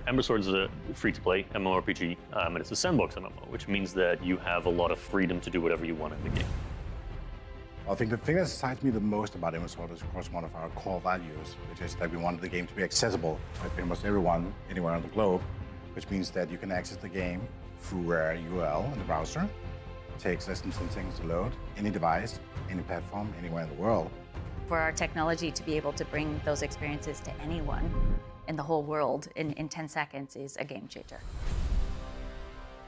Ember Sword is a free-to-play MMORPG, and it's a sandbox MMO, which means that you have a lot of freedom to do whatever you want in the game. I think the thing that excites me the most about Ember Sword is, of course, one of our core values, which is that we want the game to be accessible by pretty much everyone, anywhere on the globe, which means that you can access the game through our URL in the browser. It takes less than 10 seconds to load, any device, any platform, anywhere in the world. For our technology to be able to bring those experiences to anyone in the whole world in 10 seconds is a game changer.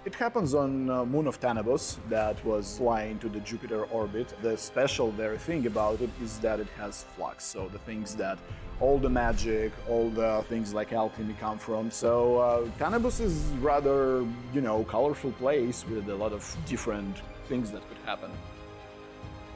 It happens on moon of Tanabos that was flying to the Jupiter orbit. The special very thing about it is that it has flux, so the things that all the magic, all the things like alchemy come from. So Tanabos is rather, colorful place with a lot of different things that could happen.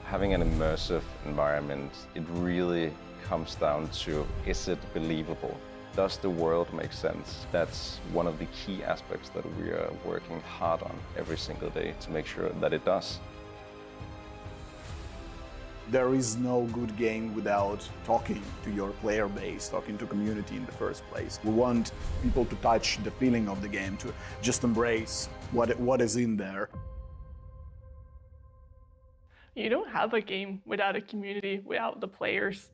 Having an immersive environment, it really comes down to, is it believable? Does the world make sense? That's one of the key aspects that we are working hard on every single day to make sure that it does. There is no good game without talking to your player base, talking to community in the first place. We want people to touch the feeling of the game, to just embrace what is in there. You don't have a game without a community, without the players.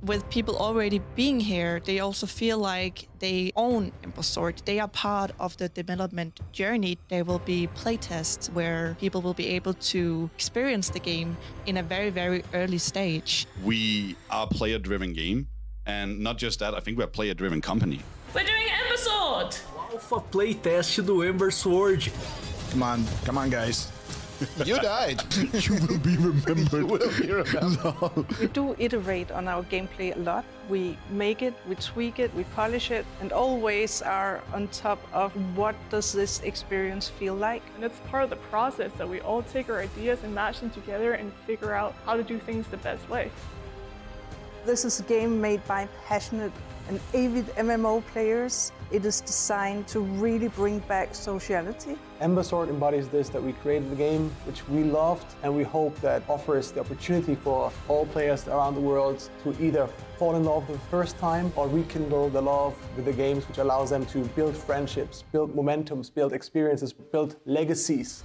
With people already being here, they also feel like they own Ember Sword. They are part of the development journey. There will be playtests where people will be able to experience the game in a very, very early stage. We are a player-driven game, and not just that, I think we're a player-driven company. We're doing Ember Sword! Alpha playtest do Ember Sword. Come on, guys. You died. You will be remembered. You will be remembered. No. We do iterate on our gameplay a lot. We make it, we tweak it, we polish it, and always are on top of what does this experience feel like. And it's part of the process that we all take our ideas and mash them together and figure out how to do things the best way. This is a game made by passionate and avid MMO players. It is designed to really bring back sociality. Ember Sword embodies this, that we created the game which we loved, and we hope that offers the opportunity for all players around the world to either fall in love the first time or rekindle the love with the games, which allows them to build friendships, build momentums, build experiences, build legacies.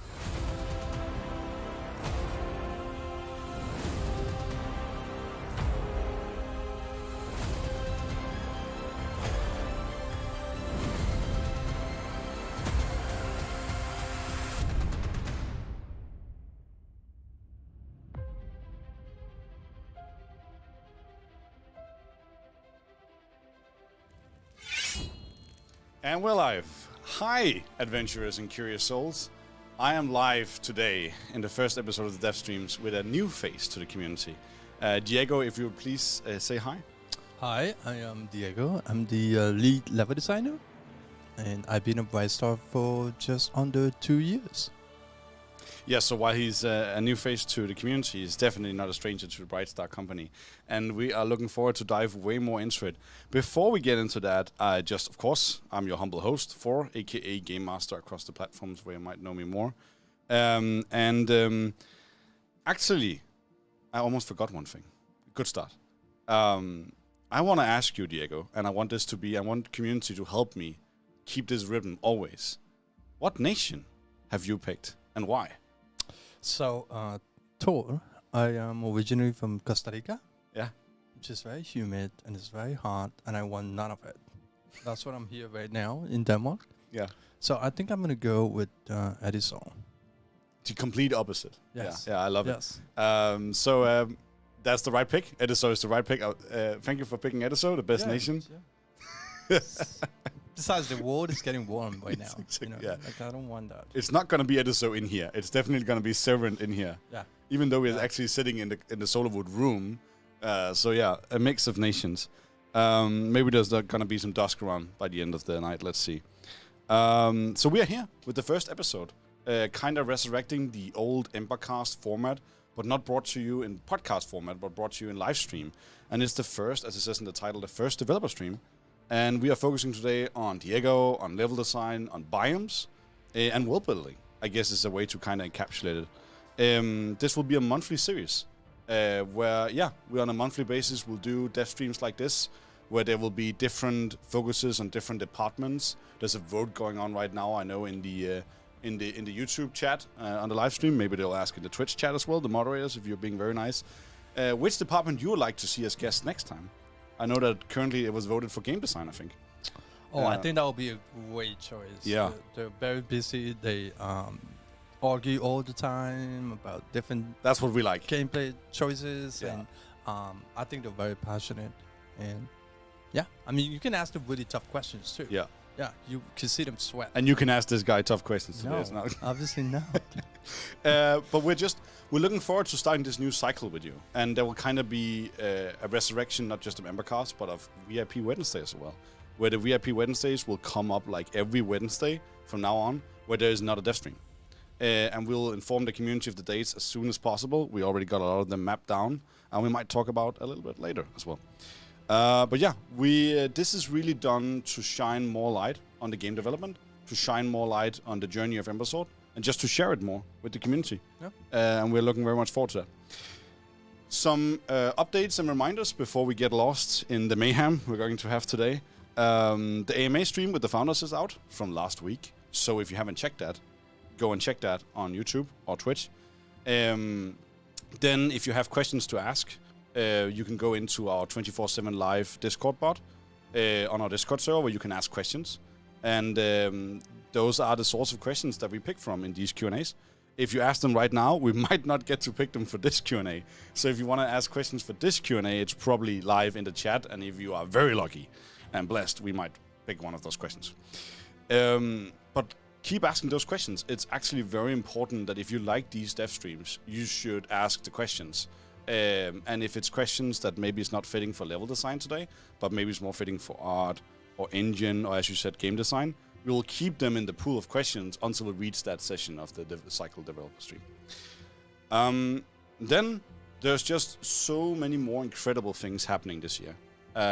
And we're live. Hi, adventurers and curious souls. I am live today in the first episode of the Dev Streams with a new face to the community. Diego, if you would please say hi. Hi, I am Diego. I'm the lead level designer, and I've been a Bright Star for just under 2 years. Yeah, so while he's a new face to the community, he's definitely not a stranger to the Bright Star company. And we are looking forward to dive way more into it. Before we get into that, of course, I'm your humble host, aka Game Master across the platforms where you might know me more. Actually, I almost forgot one thing. Good start. I want to ask you, Diego, and I want the community to help me keep this rhythm always. What nation have you picked and why? So, Tor, I am originally from Costa Rica. Yeah. Which is very humid and it's very hot, and I want none of it. That's what I'm here right now in Denmark. Yeah. So I think I'm going to go with Edison. The complete opposite. Yes. Yeah, I love it. That's the right pick. Edison is the right pick. Thank you for picking Edison, the best nation. Yeah. Besides, the world is getting warm right now. Yeah. Like, I don't want that. It's not going to be Edison in here. It's definitely going to be Severant in here. Yeah. Even though we're actually sitting in the Solarwood room. So yeah, a mix of nations. Maybe there's going to be some dusk around by the end of the night. Let's see. So we are here with the first episode. Kind of resurrecting the old Embercast format, but not brought to you in podcast format, but brought to you in live stream. And it's the first, as it says in the title, the first developer stream. And we are focusing today on Diego, on level design, on biomes, and world building. I guess is a way to kind of encapsulate it. This will be a monthly series where, we on a monthly basis will do dev streams like this, where there will be different focuses on different departments. There's a vote going on right now, I know, in the YouTube chat on the live stream. Maybe they'll ask in the Twitch chat as well, the moderators, if you're being very nice. Which department you would like to see as guest next time? I know that currently it was voted for game design, I think. Oh, I think that would be a great choice. Yeah. They're very busy. They argue all the time about different That's what we like. gameplay choices. Yeah. And I think they're very passionate. And yeah, I mean, you can ask them really tough questions too. Yeah. Yeah, you can see them sweat. And you can ask this guy tough questions today. No, It's not obviously not. but we're looking forward to starting this new cycle with you. And there will kind of be a resurrection, not just of Embercast, but of VIP Wednesday as well. Where the VIP Wednesdays will come up like every Wednesday from now on, where there is not a dev stream. And we'll inform the community of the dates as soon as possible. We already got a lot of them mapped down, and we might talk about a little bit later as well. But yeah, this is really done to shine more light on the game development, to shine more light on the journey of Ember Sword, and just to share it more with the community. Yeah. And we're looking very much forward to that. Some updates and reminders before we get lost in the mayhem we're going to have today. The AMA stream with the founders is out from last week. So if you haven't checked that, go and check that on YouTube or Twitch. Then if you have questions to ask, you can go into our 24/7 live Discord bot on our Discord server where you can ask questions. And those are the sorts of questions that we pick from in these Q&As. If you ask them right now, we might not get to pick them for this Q&A. So if you want to ask questions for this Q&A, it's probably live in the chat. And if you are very lucky and blessed, we might pick one of those questions. But keep asking those questions. It's actually very important that if you like these dev streams, you should ask the questions. And if it's questions that maybe it's not fitting for level design today, but maybe it's more fitting for art or engine or, as you said, game design, we will keep them in the pool of questions until we reach that session of the cycle developer stream. Then there's just so many more incredible things happening this year.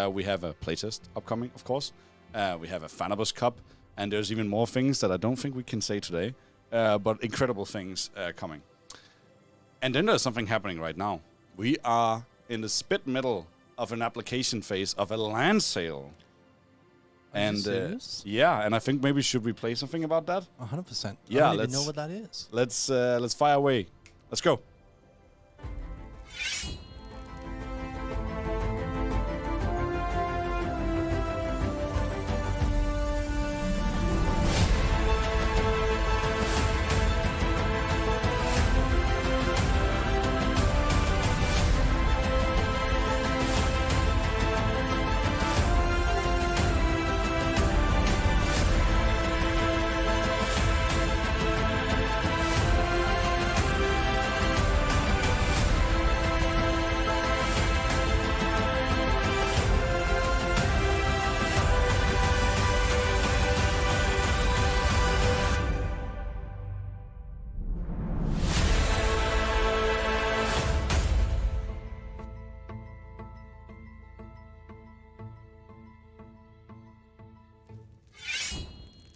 We have a playtest upcoming, of course. We have a Fanabus Cup, and there's even more things that I don't think we can say today, but incredible things coming. And then there's something happening right now. We are in the spit middle of an application phase of a land sale. Are you serious? Yeah, and I think maybe should we play something about that? 100%. Yeah, I don't even know what that is. Let's fire away. Let's go.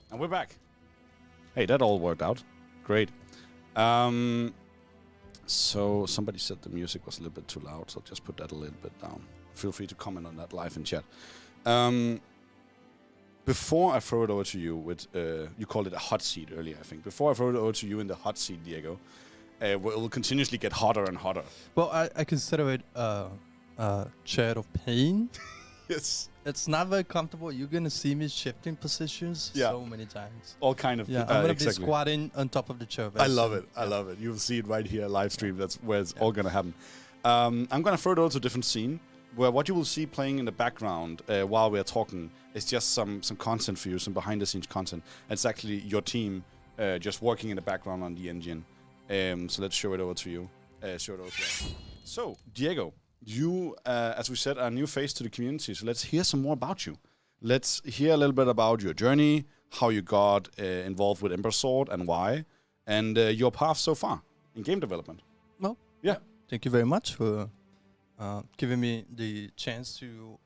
And we're back. Hey, that all worked out. Great. So somebody said the music was a little bit too loud, so just put that a little bit down. Feel free to comment on that live in chat. Before I throw it over to you with, you called it a hot seat earlier, I think. Before I throw it over to you in the hot seat, Diego, it will continuously get hotter and hotter. Well, I consider it chair of pain. Yes. It's not very comfortable. You're going to see me shifting positions so many times. All kind of. Yeah, I'm going to be squatting on top of the chair. I love it. I love it. You'll see it right here live stream. That's where it's all going to happen. I'm going to throw it over to a different scene where what you will see playing in the background while we're talking is just some content for you, some behind the scenes content. It's actually your team just working in the background on the engine. So let's show it over to you. So, Diego, you, as we said, are a new face to the community. So let's hear some more about you. Let's hear a little bit about your journey, how you got involved with Ember Sword and why, and your path so far in game development. Well, yeah. Thank you very much for giving me the chance to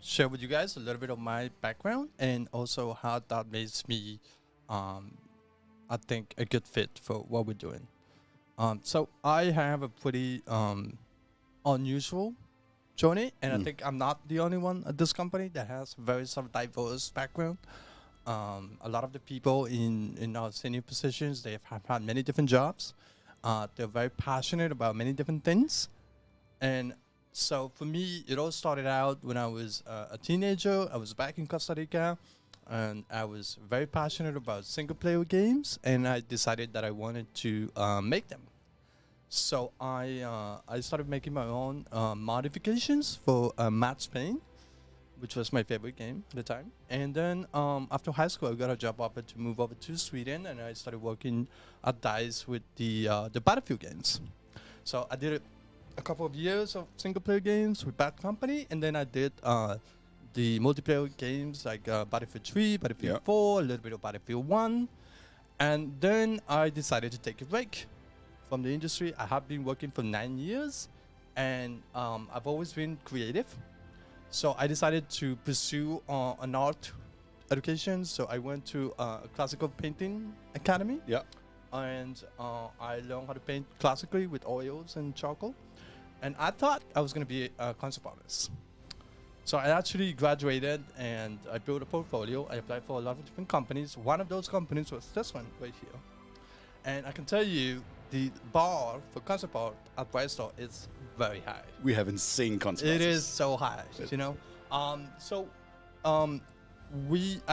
share with you guys a little bit of my background and also how that makes me, I think, a good fit for what we're doing. So I have a pretty unusual journey, and I think I'm not the only one at this company that has very sort of diverse background. A lot of the people in our senior positions, they have had many different jobs. They're very passionate about many different things. And so for me, it all started out when I was a teenager. I was back in Costa Rica, and I was very passionate about single-player games, and I decided that I wanted to make them. So I started making my own modifications for Matt Spain, which was my favorite game at the time. And then after high school, I got a job offer to move over to Sweden, and I started working at DICE with the Battlefield games. So I did a couple of years of single-player games with Bad Company, and then I did the multiplayer games like Battlefield 3, Battlefield 4, a little bit of Battlefield 1. And then I decided to take a break from the industry. I have been working for 9 years, and I've always been creative. So I decided to pursue an art education. So I went to a classical painting academy. Yeah. And I learned how to paint classically with oils and charcoal. And I thought I was going to be a concept artist. So I actually graduated and I built a portfolio. I applied for a lot of different companies. One of those companies was this one right here. And I can tell you, the bar for concept art at Brightstar is very high. We have insane concept It artists. is so high, you know. I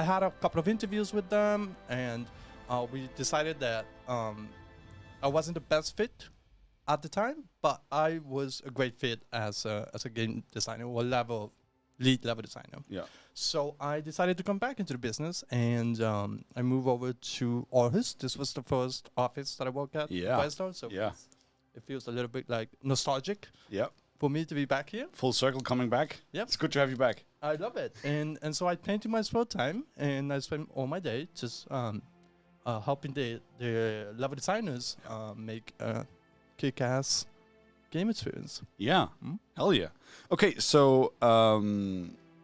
had a couple of interviews with them, and we decided that I wasn't the best fit at the time, but I was a great fit as a game designer or lead level designer. Yeah. So I decided to come back into the business, and I moved over to Aarhus. This was the first office that I worked at. Yeah. Brightstar, so it feels a little bit like nostalgic. Yeah. For me to be back here. Full circle coming back. Yep. It's good to have you back. I love it. And so I paint in my spare time, and I spend all my day just helping the level designers make a kick-ass game experience. Yeah. Hell yeah. Okay, so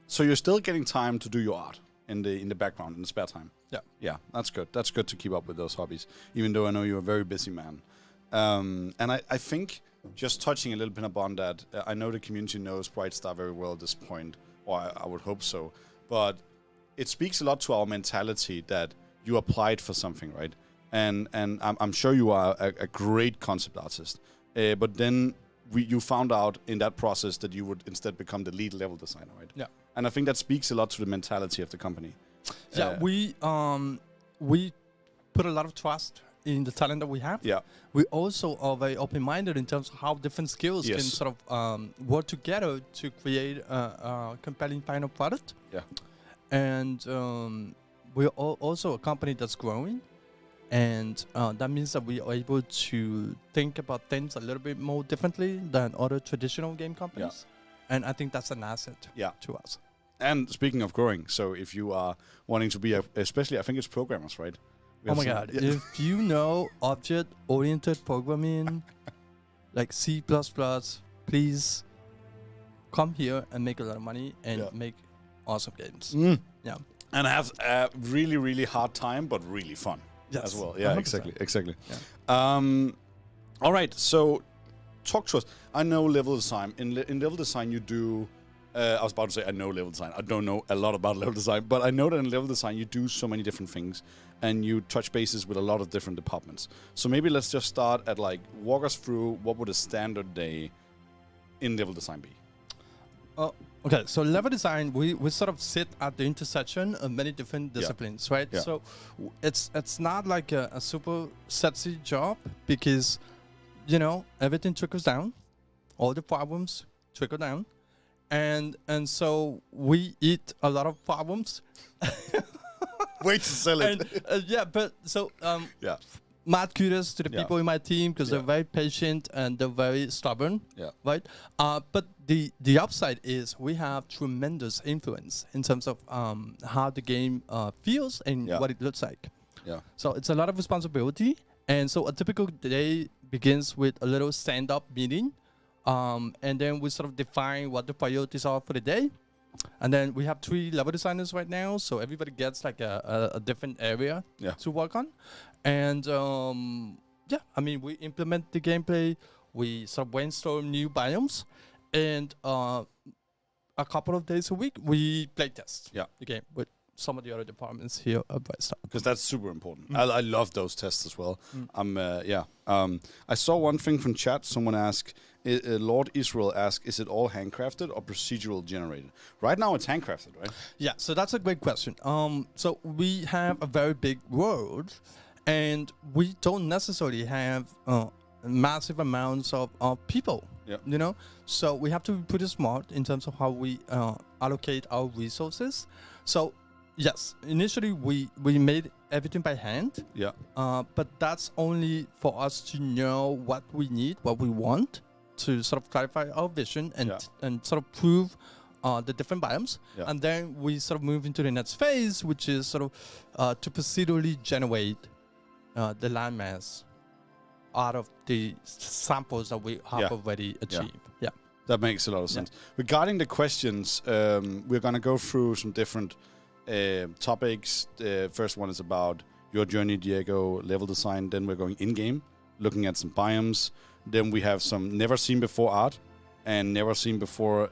so you're still getting time to do your art in the background in the spare time. Yeah. Yeah, that's good. That's good to keep up with those hobbies, even though I know you're a very busy man. And I think just touching a little bit upon that, I know the community knows Brightstar very well at this point, or I would hope so. But it speaks a lot to our mentality that you applied for something, right? And I'm sure you are a great concept artist. But then you found out in that process that you would instead become the lead level designer, right? Yeah. And I think that speaks a lot to the mentality of the company. Yeah, we put a lot of trust in the talent that we have. Yeah. We also are very open-minded in terms of how different skills can sort of work together to create a compelling final product. Yeah. And we're also a company that's growing. And that means that we are able to think about things a little bit more differently than other traditional game companies. Yeah. And I think that's an asset to us. And speaking of growing, so if you are wanting to be, especially I think it's programmers, right? Oh my God. If you know object-oriented programming, like C++, please come here and make a lot of money and make awesome games. Yeah. And have a really, really hard time, but really fun as well. Yeah, 100%. exactly. Yeah. All right, so talk to us. I know level design. In level design, you do... I was about to say I know level design. I don't know a lot about level design, but I know that in level design you do so many different things, and you touch bases with a lot of different departments. So maybe let's just start at walk us through what would a standard day in level design be. Okay, so level design, we sort of sit at the intersection of many different disciplines, right? Yeah. So it's not like a super sexy job because, everything trickles down. All the problems trickle down. And so we eat a lot of problems. Way to sell it. Mad kudos to the people in my team because they're very patient and they're very stubborn. Yeah. Right. But the upside is we have tremendous influence in terms of how the game feels and what it looks like. Yeah. So it's a lot of responsibility, and so a typical day begins with a little stand-up meeting. And then we sort of define what the priorities are for the day. And then we have 3 level designers right now, so everybody gets like a different area to work on. And we implement the gameplay. We sort of brainstorm new biomes. And a couple of days a week, we play test the game with some of the other departments here at Brightstar. Because that's super important. I love those tests as well. I saw one thing from chat. Someone asked, Lord Israel asked, is it all handcrafted or procedural generated? Right now it's handcrafted, right? Yeah, so that's a great question. So we have a very big world, and we don't necessarily have massive amounts of people. You know, so we have to be pretty smart in terms of how we allocate our resources. So yes, initially we made everything by hand. But that's only for us to know what we need, what we want, to sort of clarify our vision and sort of prove the different biomes. And then we sort of move into the next phase, which is sort of to procedurally generate the landmass out of the samples that we have already achieved. That makes a lot of sense. Regarding the questions, we're going to go through some different topics. The first one is about your journey, Diego, level design. Then we're going in-game, looking at some biomes. Then we have some never seen before art and never seen before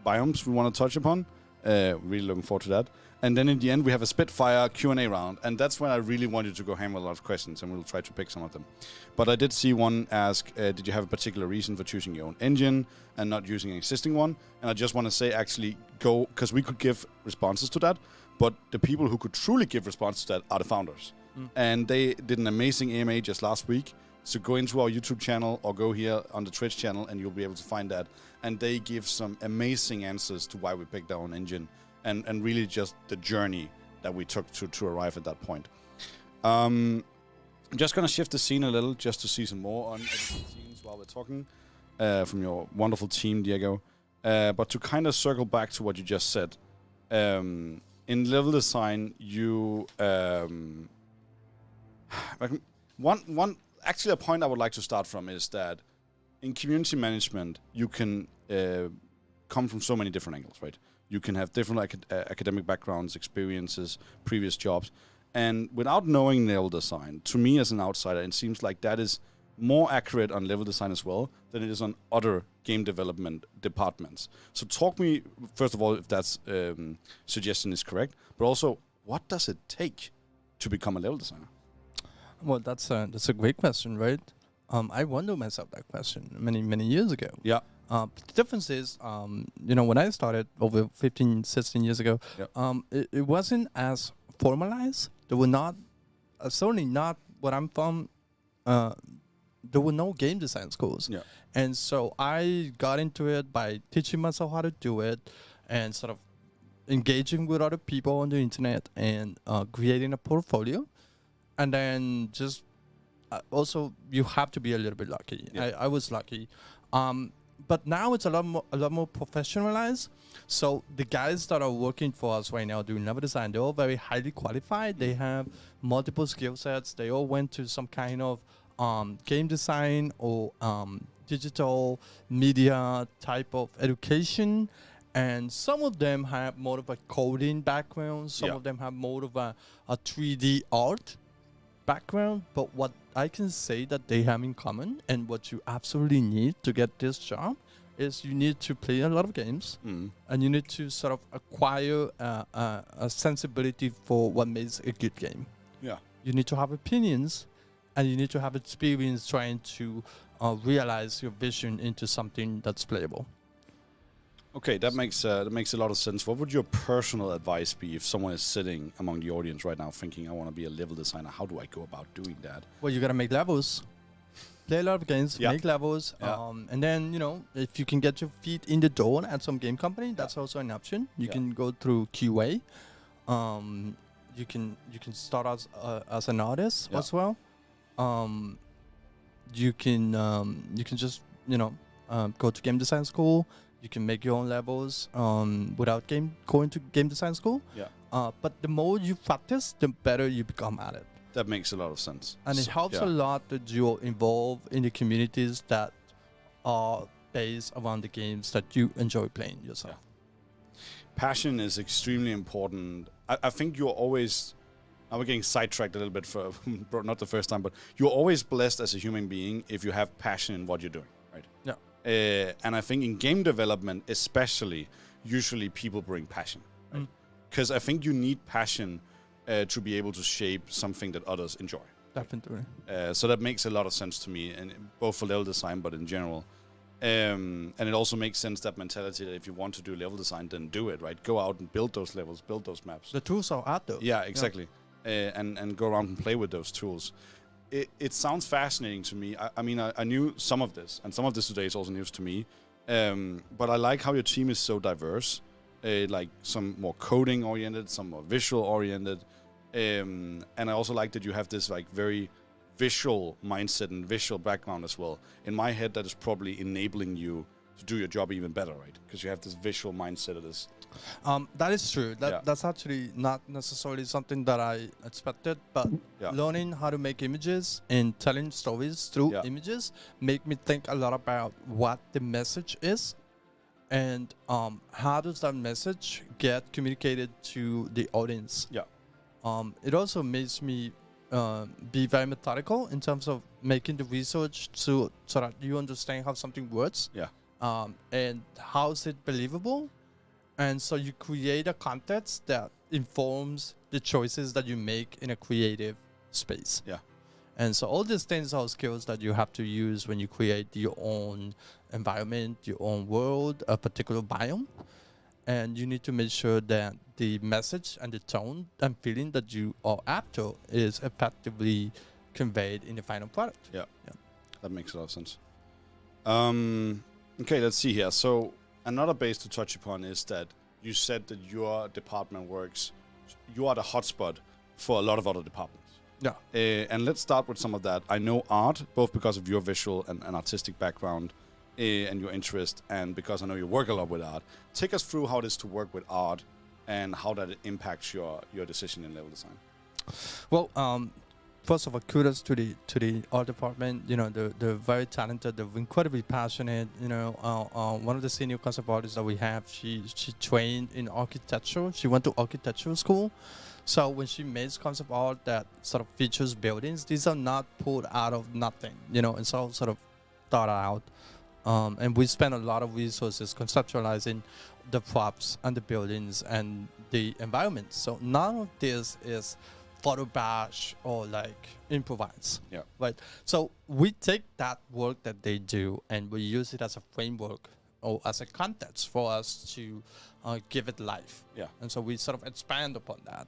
biomes we want to touch upon. Really looking forward to that. And then in the end, we have a Spitfire Q&A round. And that's when I really wanted to go ham with a lot of questions, and we'll try to pick some of them. But I did see one ask, did you have a particular reason for choosing your own engine and not using an existing one? And I just want to say, actually, go, because we could give responses to that, but the people who could truly give responses to that are the founders. And they did an amazing AMA just last week. So go into our YouTube channel or go here on the Twitch channel, and you'll be able to find that. And they give some amazing answers to why we picked our own engine. And really just the journey that we took to arrive at that point. I'm just going to shift the scene a little just to see some more on scenes while we're talking from your wonderful team, Diego. But to kind of circle back to what you just said, in level design, you... actually, a point I would like to start from is that in community management, you can come from so many different angles, right? You can have different academic backgrounds, experiences, previous jobs. And without knowing level design, to me as an outsider, it seems like that is more accurate on level design as well than it is on other game development departments. So talk me, first of all, if that suggestion is correct, but also, what does it take to become a level designer? Well, that's a great question, right? I wondered myself that question many years ago. The difference is, when I started over 15, 16 years ago, it wasn't as formalized. There were not, certainly not where I'm from, there were no game design schools. And so I got into it by teaching myself how to do it and sort of engaging with other people on the internet and creating a portfolio. And then just also, you have to be a little bit lucky. I was lucky. But now it's a lot more professionalized. So the guys that are working for us right now doing level design, they're all very highly qualified. They have multiple skill sets. They all went to some kind of game design or digital media type of education. And some of them have more of a coding background. Some of them have more of a 3D art background. But what I can say that they have in common, and what you absolutely need to get this job, is you need to play a lot of games, and you need to sort of acquire a sensibility for what makes a good game. You need to have opinions, and you need to have experience trying to realize your vision into something that's playable. Okay, that makes a lot of sense. What would your personal advice be if someone is sitting among the audience right now thinking, I want to be a level designer? How do I go about doing that? Well, you got to make levels. Play a lot of games, make levels. And then, if you can get your feet in the door at some game company, that's also an option. You can go through QA. You can start as an artist as well. You can just, go to game design school. You can make your own levels without going to game design school. But the more you practice, the better you become at it. That makes a lot of sense. And it helps a lot that you're involved in the communities that are based around the games that you enjoy playing yourself. Passion is extremely important. I think you're always... Now we're getting sidetracked a little bit for not the first time, but you're always blessed as a human being if you have passion in what you're doing, right? And I think in game development, especially, usually people bring passion. Because I think you need passion to be able to shape something that others enjoy. Definitely. So that makes a lot of sense to me, and both for level design, but in general. And it also makes sense, that mentality, that if you want to do level design, then do it, right? Go out and build those levels, build those maps. The tools are out there. Yeah, exactly. And go around and play with those tools. It sounds fascinating to me. I mean, I knew some of this, and some of this today is also news to me. But I like how your team is so diverse. Like some more coding oriented, some more visual oriented. And I also like that you have this like very visual mindset and visual background as well. In my head, that is probably enabling you to do your job even better, right? Because you have this visual mindset of this. That is true. That's actually not necessarily something that I expected, but learning how to make images and telling stories through images make me think a lot about what the message is and how does that message get communicated to the audience. It also makes me be very methodical in terms of making the research so that you understand how something works. And how is it believable? And so you create a context that informs the choices that you make in a creative space. And so all these things are skills that you have to use when you create your own environment, your own world, a particular biome. And you need to make sure that the message and the tone and feeling that you are after is effectively conveyed in the final product. That makes a lot of sense. Okay, let's see here. So another base to touch upon is that you said that your department works, you are the hotspot for a lot of other departments. And let's start with some of that. I know art, both because of your visual and artistic background and your interest, and because I know you work a lot with art. Take us through how it is to work with art and how that impacts your decision in level design. Well, first of all, kudos to the art department. You know, they're very talented. They're incredibly passionate. You know, one of the senior concept artists that we have, she trained in architecture. She went to architectural school. So when she makes concept art that sort of features buildings, these are not pulled out of nothing. You know, it's all sort of thought out. And we spend a lot of resources conceptualizing the props and the buildings and the environment. So none of this is photo bash or like improvise. Right. So we take that work that they do and we use it as a framework or as a context for us to give it life. And so we sort of expand upon that.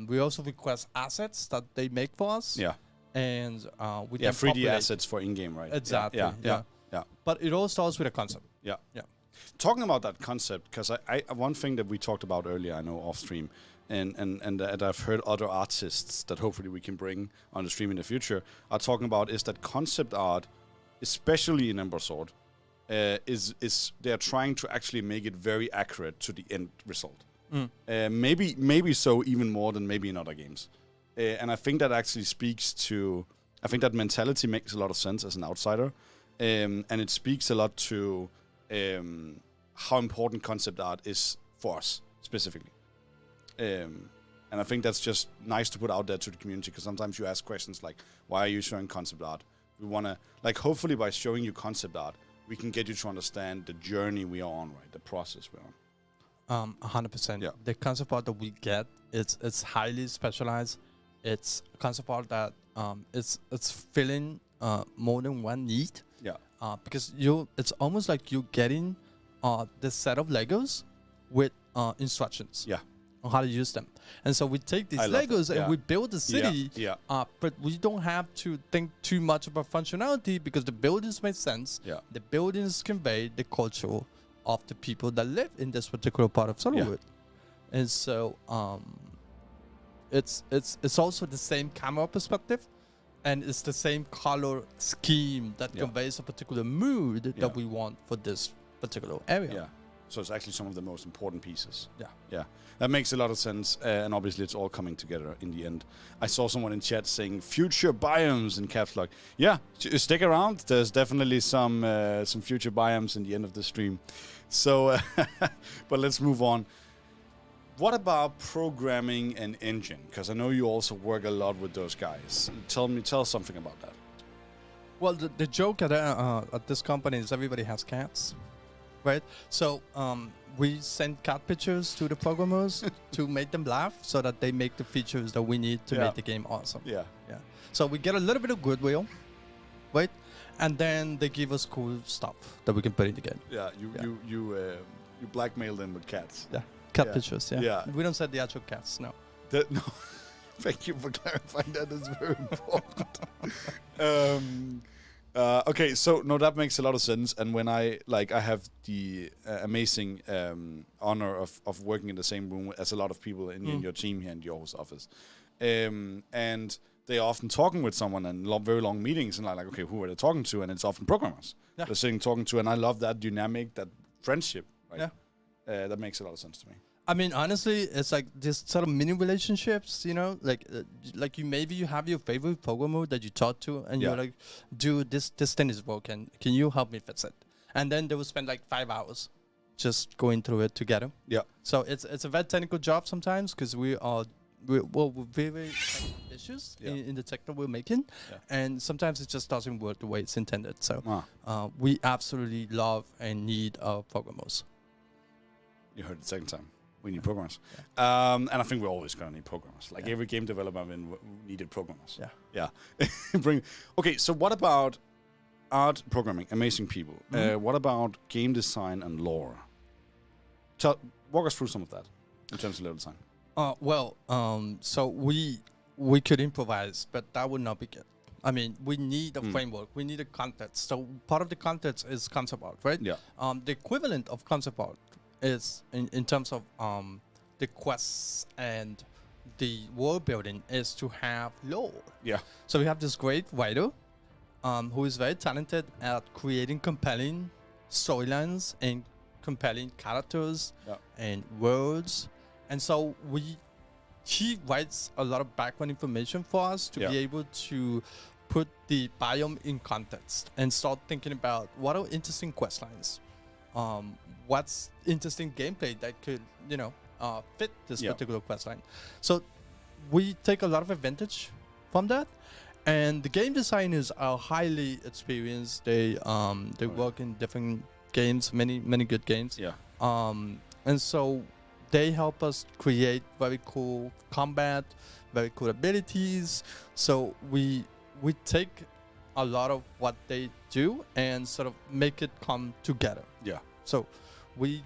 We also request assets that they make for us. And we can 3D populate. assets for in-game, right? Exactly. But it all starts with a concept. Talking about that concept, because I one thing that we talked about earlier, I know off stream, and that I've heard other artists that hopefully we can bring on the stream in the future are talking about is that concept art, especially in Ember Sword, is they're trying to actually make it very accurate to the end result. Maybe so even more than maybe in other games. And I think that actually speaks to, I think that mentality makes a lot of sense as an outsider. And it speaks a lot to how important concept art is for us specifically. And I think that's just nice to put out there to the community, because sometimes you ask questions like, why are you showing concept art? We want to, like, hopefully by showing you concept art, we can get you to understand the journey we are on, right? The process we're on. 100%. The concept art that we get, it's highly specialized. It's concept art that it's filling more than one need. Because it's almost like you're getting this set of Legos with instructions on how to use them. And so we take these Legos and we build the city, but we don't have to think too much about functionality because the buildings make sense. The buildings convey the culture of the people that live in this particular part of Solarwood. And so it's also the same camera perspective, and it's the same color scheme that conveys a particular mood that we want for this particular area. So it's actually some of the most important pieces. That makes a lot of sense, and obviously it's all coming together in the end. I saw someone in chat saying future biomes in caps lock. Stick around. There's definitely some future biomes in the end of the stream. So, but let's move on. What about programming and engine? Because I know you also work a lot with those guys. Tell us something about that. Well, the joke at this company is everybody has cats, right? So we send cat pictures to the programmers to make them laugh, so that they make the features that we need to make the game awesome. Yeah. So we get a little bit of goodwill, right? And then they give us cool stuff that we can put in the game. Yeah, you blackmail them with cats. Yeah, cat pictures. Yeah. Yeah. We don't send the actual cats. No. No. Thank you for clarifying that. It's very important. Okay, so no, that makes a lot of sense. And when I have the amazing honor of working in the same room as a lot of people in your team here in your office, and they're often talking with someone and very long meetings, and I'm like, okay, who are they talking to? And it's often programmers. Yeah. They're sitting talking to, and I love that dynamic, that friendship. Right? Yeah. That makes a lot of sense to me. I mean, honestly, it's like this sort of mini relationships, you know, like you have your favorite programmer that you talk to, and you're like, dude, this thing is broken. Can you help me fix it? And then they will spend like 5 hours just going through it together. Yeah. So it's a very technical job sometimes, because we're very ambitious in the tech that we're making, and sometimes it just doesn't work the way it's intended. So we absolutely love and need our programmers. You heard it the second time. We need programmers. And I think we're always going to need programmers. Like every game developer needed programmers. Yeah. Okay, so what about art programming? Amazing people. What about game design and lore? Walk us through some of that in terms of level design. So we could improvise, but that would not be good. I mean, we need a framework. We need a context. So part of the context is concept art, right? Yeah. The equivalent of concept art is in terms of the quests and the world building is to have lore. Yeah. So we have this great writer who is very talented at creating compelling storylines and compelling characters and worlds. And so he writes a lot of background information for us to be able to put the biome in context and start thinking about what are interesting quest lines. What's interesting gameplay that could, fit this particular quest line. So we take a lot of advantage from that. And the game designers are highly experienced. They work in different games, many good games. Yeah. And so they help us create very cool combat, very cool abilities. So we take a lot of what they do and sort of make it come together. Yeah. So we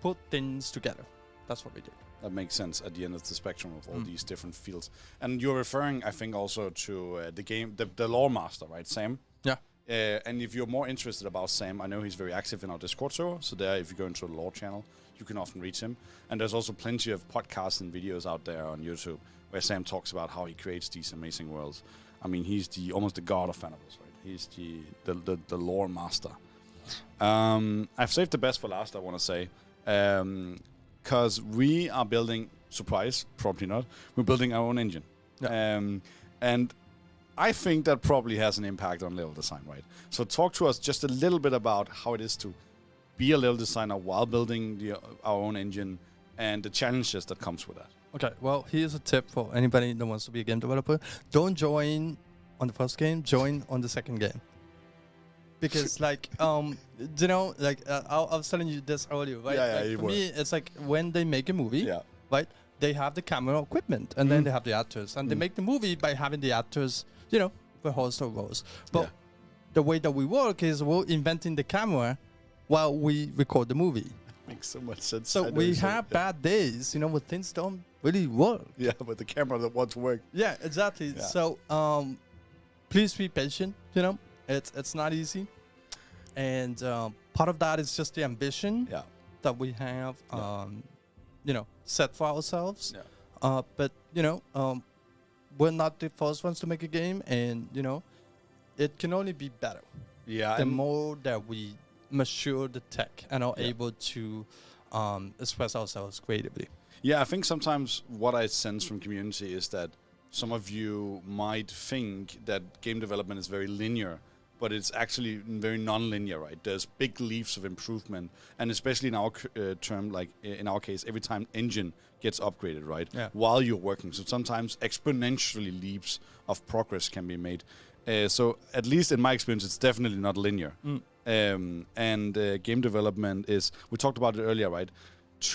put things together. That's what we do. That makes sense at the end of the spectrum of all these different fields. And you're referring, I think, also to the lore master, right, Sam? Yeah. And if you're more interested about Sam, I know he's very active in our Discord server. So there, if you go into the lore channel, you can often reach him. And there's also plenty of podcasts and videos out there on YouTube where Sam talks about how he creates these amazing worlds. I mean, he's almost the god of Fanabos, right? He's the lore master. I've saved the best for last, I want to say. Because we are building, surprise, probably not, we're building our own engine. Yeah. And I think that probably has an impact on level design, right? So talk to us just a little bit about how it is to be a level designer while building our own engine and the challenges that comes with that. Okay, well, here's a tip for anybody that wants to be a game developer. Don't join on the first game, join on the second game. Because, I was telling you this earlier, right? Yeah, for me, it's like when they make a movie, right? They have the camera equipment, and then they have the actors. And they make the movie by having the actors, rehearse their roles. But the way that we work is we're inventing the camera while we record the movie. Makes so much sense. So we have bad days, where things don't really work. Yeah, but the camera that wants to work. Yeah, exactly. Yeah. So please be patient, It's not easy. And part of that is just the ambition that we have, set for ourselves. Yeah. But, we're not the first ones to make a game, and, it can only be better. Yeah. The more that we mature the tech and are able to express ourselves creatively. Yeah, I think sometimes what I sense from community is that some of you might think that game development is very linear, but it's actually very non-linear, right? There's big leaps of improvement, and especially in our term, like in our case, every time engine gets upgraded, right? Yeah. While you're working. So sometimes exponentially leaps of progress can be made. So at least in my experience, it's definitely not linear. And game development is, we talked about it earlier, right?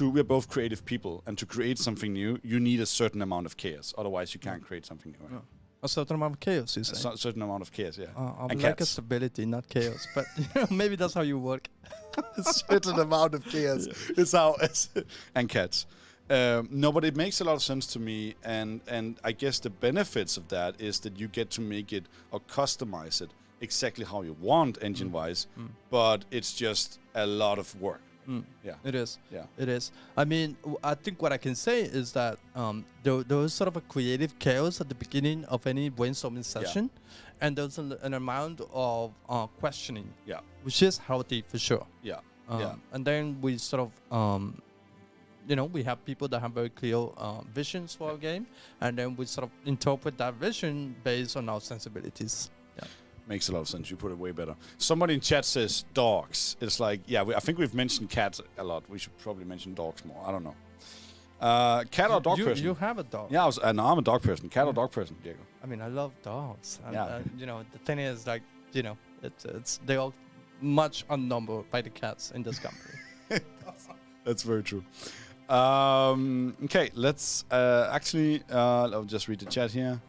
We're both creative people, and to create something new, you need a certain amount of chaos. Otherwise, you can't create something new. Right? A certain amount of chaos, you say? A certain amount of chaos, yeah. I And would like a cats. stability, not chaos. But maybe that's how you work. A certain amount of chaos is how. And cats. No, but it makes a lot of sense to me, and I guess the benefits of that is that you get to make it or customize it exactly how you want engine-wise, but it's just a lot of work. Yeah, it is. Yeah, it is. I mean, I think what I can say is that there was sort of a creative chaos at the beginning of any brainstorming session, and there's an amount of questioning, which is healthy for sure. And then we sort of, we have people that have very clear visions for our game, and then we sort of interpret that vision based on our sensibilities. Makes a lot of sense. You put it way better. Somebody in chat says dogs. It's like, I think we've mentioned cats a lot. We should probably mention dogs more. I don't know. Cat or dog person? You have a dog. Yeah, I'm a dog person. Cat or dog person, Diego? I mean, I love dogs. And, the thing is, like, they are much outnumbered by the cats in this company. That's very true. Okay, let's I'll just read the chat here.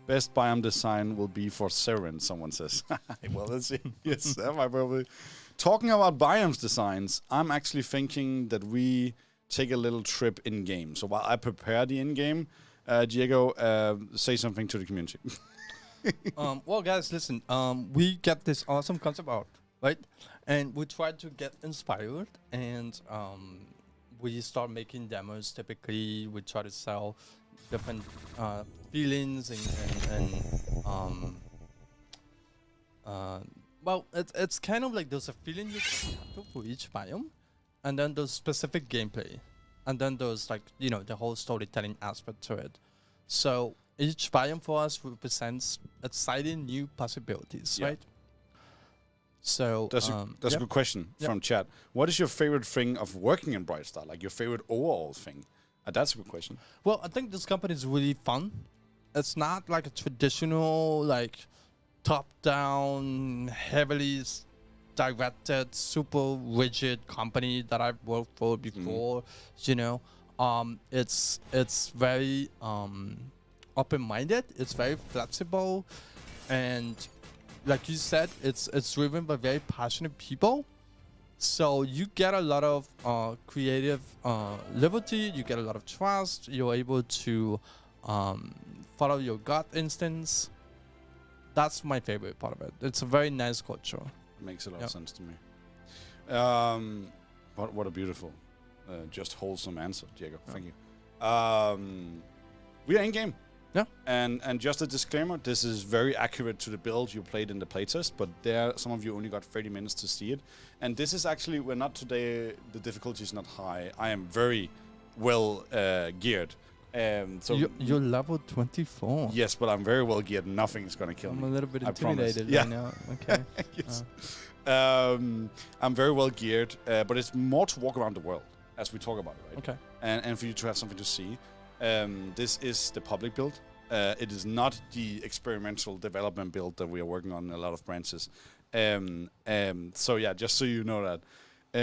Best biome design will be for Seren, someone says. Well, let's see. Yes, that might probably. Talking about biomes designs, I'm actually thinking that we take a little trip in-game. So while I prepare the in-game, Diego, say something to the community. Well, guys, listen. We get this awesome concept art, right? And we try to get inspired, and we start making demos. Typically, we try to sell different feelings well, it's kind of like there's a feeling you have for each biome, and then there's specific gameplay, and then there's like the whole storytelling aspect to it. So each biome for us represents exciting new possibilities, right? So that's a good question from chat. What is your favorite thing of working in Brightstar? Like your favorite overall thing? That's a good question. Well, I think this company is really fun. It's not like a traditional, like, top-down, heavily directed, super rigid company that I've worked for before. It's very open-minded. It's very flexible, and like you said, it's driven by very passionate people. So you get a lot of creative liberty, you get a lot of trust, you're able to follow your gut instincts. That's my favorite part of it. It's a very nice culture. It makes a lot of sense to me. What a beautiful, just wholesome answer, Diego. Thank you. We are in-game. Yeah. And just a disclaimer, this is very accurate to the build you played in the playtest, but some of you only got 30 minutes to see it. And this is actually, we're not today, the difficulty is not high. I am very well geared. So you're level 24. Yes, but I'm very well geared. Nothing is going to kill me. I'm a little bit intimidated right now. Okay. Yes. I'm very well geared, but it's more to walk around the world as we talk about it, right? Okay. And for you to have something to see. This is the public build. It is not the experimental development build that we are working on in a lot of branches. So yeah, just so you know that.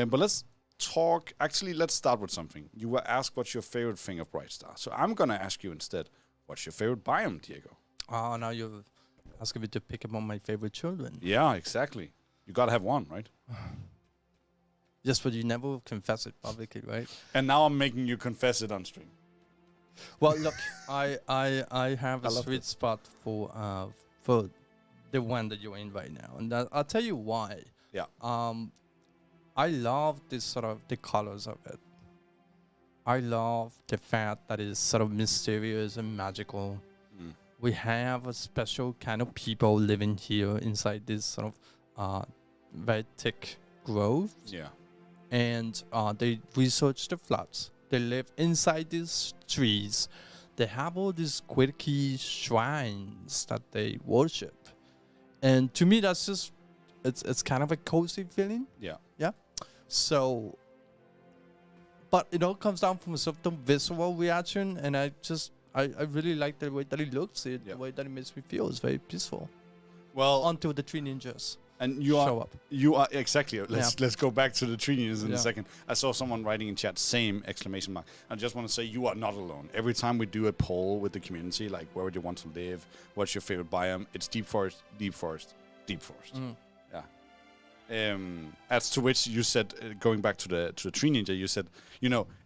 But let's talk. Actually, let's start with something. You were asked what's your favorite thing of Brightstar. So I'm gonna ask you instead, what's your favorite biome, Diego? Oh, now you're asking me to pick among my favorite children. Yeah, exactly. You gotta have one, right? Yes, but you never confess it publicly, right? And now I'm making you confess it on stream. Well, look, I have a sweet spot for the one that you're in right now, and I'll tell you why. Yeah. I love this sort of the colors of it. I love the fact that it's sort of mysterious and magical. We have a special kind of people living here inside this sort of very thick grove. Yeah. And they research the floods. They live inside these trees. They have all these quirky shrines that they worship. And to me, that's just, it's kind of a cozy feeling. Yeah. Yeah. So, but it all comes down from a certain visual reaction. And I really like the way that it looks, the way that it makes me feel. It's very peaceful. Well, until the 3 ninjas. And show up. You are exactly. Let's go back to the tree ninjas in a second. I saw someone writing in chat, same exclamation mark. I just want to say you are not alone. Every time we do a poll with the community, like where would you want to live, what's your favorite biome, it's deep forest, deep forest, deep forest. Yeah. As to which you said, going back to the tree ninja, you said,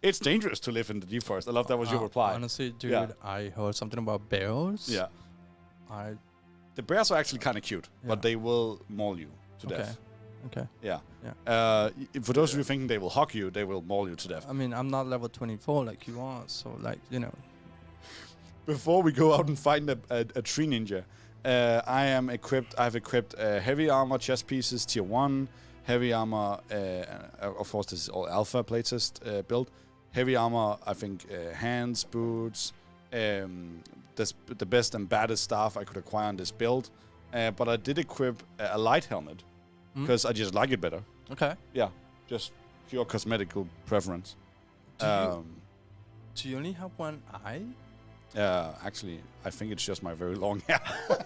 it's dangerous to live in the deep forest. I love that was your reply. Honestly, dude, I heard something about bears. Yeah. The bears are actually kind of cute, but they will maul you to death. Okay. Yeah. For those of you thinking they will hug you, they will maul you to death. I mean, I'm not level 24 like you are, so Before we go out and find a tree ninja, I've equipped heavy armor chest pieces, tier 1, heavy armor, of course this is all alpha playtest build. Heavy armor, I think hands, boots, the best and baddest staff I could acquire on this build. But I did equip a light helmet, because I just like it better. Okay. Yeah, just pure cosmetical preference. Do you only have one eye? Actually, I think it's just my very long hair. Oh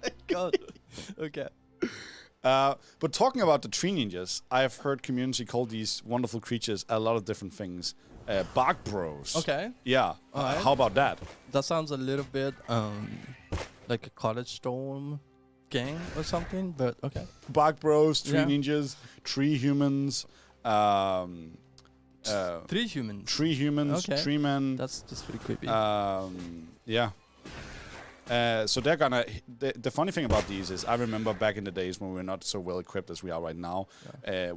my god. Okay. But talking about the tree ninjas, I have heard community call these wonderful creatures a lot of different things. Bark bros. Okay. Yeah. Right. How about that? That sounds a little bit like a Cottage Storm gang or something, but okay. Bark bros, tree ninjas, tree humans. 3 humans. Tree humans, okay. tree men. That's pretty creepy. Yeah. So they're gonna. The funny thing about these is, I remember back in the days when we were not so well equipped as we are right now.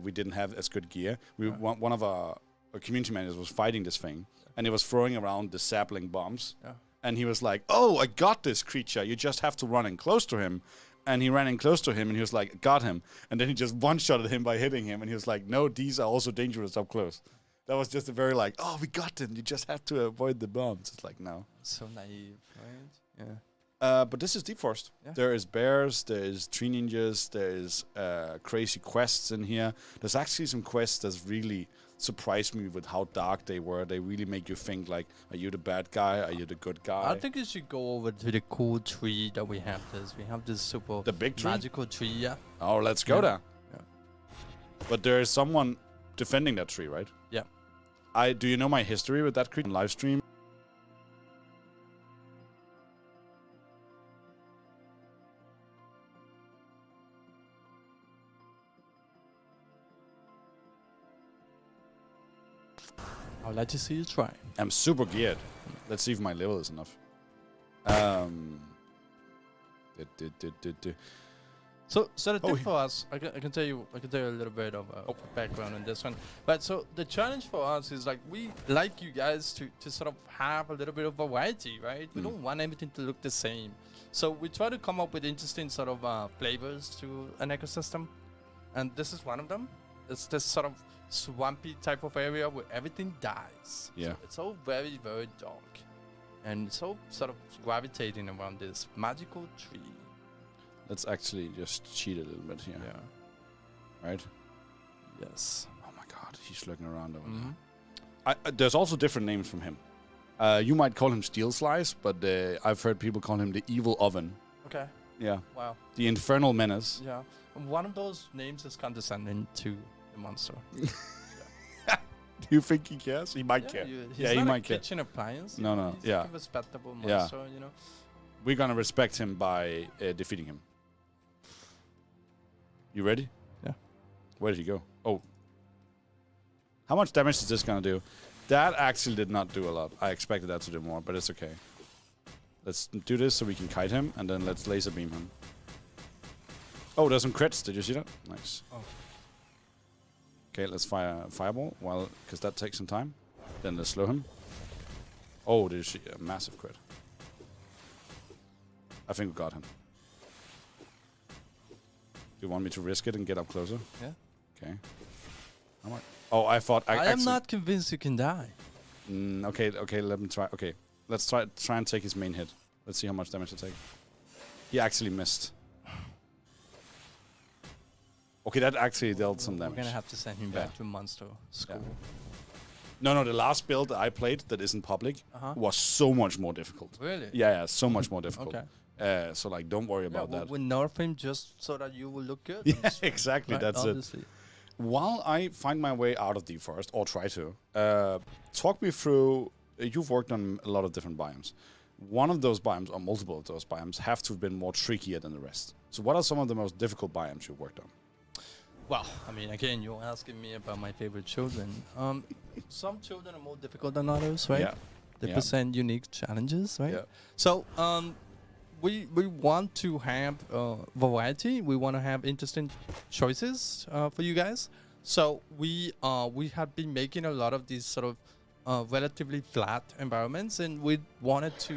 We didn't have as good gear. One of our community managers was fighting this thing, and he was throwing around the sapling bombs. Yeah. And he was like, "Oh, I got this creature. You just have to run in close to him." And he ran in close to him, and he was like, "Got him." And then he just one-shotted him by hitting him, and he was like, "No, these are also dangerous up close." That was just a very like, "Oh, we got them. You just have to avoid the bombs." It's like, no. So naive, right? Yeah. But this is Deep Forest. Yeah. There is bears, there is tree ninjas, there is crazy quests in here. There's actually some quests that really surprised me with how dark they were. They really make you think like, are you the bad guy? Are you the good guy? I think you should go over to the cool tree that we have. We have this super the big tree? magical tree, yeah. Oh, let's go there. Yeah. But there is someone defending that tree, right? Yeah. Do you know my history with that creature on live stream? I'd like to see you try. I'm super geared. Let's see if my level is enough. So the thing for us, I can tell you a little bit of background on this one. But so the challenge for us is like, we like you guys to sort of have a little bit of variety, right? We don't want everything to look the same. So we try to come up with interesting sort of flavors to an ecosystem, and this is one of them. It's this sort of swampy type of area where everything dies. Yeah. So it's all very, very dark, and it's all sort of gravitating around this magical tree. Let's actually just cheat a little bit here. Yeah. Right? Yes. Oh my god, he's looking around over there. There's also different names from him. You might call him Steel Slice, but I've heard people call him the Evil Oven. Okay. Yeah. Wow. The Infernal Menace. Yeah. One of those names is condescending to the monster. Do you think he cares? He might care. He's he not might a care. kitchen appliance. No. He's like a respectable monster, you know. We're gonna respect him by defeating him. You ready? Yeah. Where did he go? Oh. How much damage is this gonna do? That actually did not do a lot. I expected that to do more, but it's okay. Let's do this so we can kite him, and then let's laser beam him. Oh, there's some crits. Did you see that? Nice. Oh. Okay, let's fire fireball, because that takes some time. Then let's slow him. Oh, did you see a massive crit? I think we got him. Do you want me to risk it and get up closer? Yeah. Okay. Oh, I thought I am not convinced you can die. Okay, let me try. Okay, let's try and take his main hit. Let's see how much damage to take. He actually missed. Okay, that actually dealt some damage. We're gonna have to send him back to monster school. Yeah. No, the last build that I played that isn't public was so much more difficult. Really? Yeah, so much more difficult. Okay. So like, don't worry about that. We nerf him just so that you will look good. Yeah, exactly. Right, That's obviously. it. While I find my way out of the forest, or try to, talk me through. You've worked on a lot of different biomes. One of those biomes, or multiple of those biomes, have to have been more trickier than the rest. So, what are some of the most difficult biomes you've worked on? Well, I mean, again, you're asking me about my favorite children. Some children are more difficult than others, right? Yeah. They present unique challenges, right? Yeah. So, we want to have variety. We want to have interesting choices for you guys. So we have been making a lot of these sort of relatively flat environments, and we wanted to,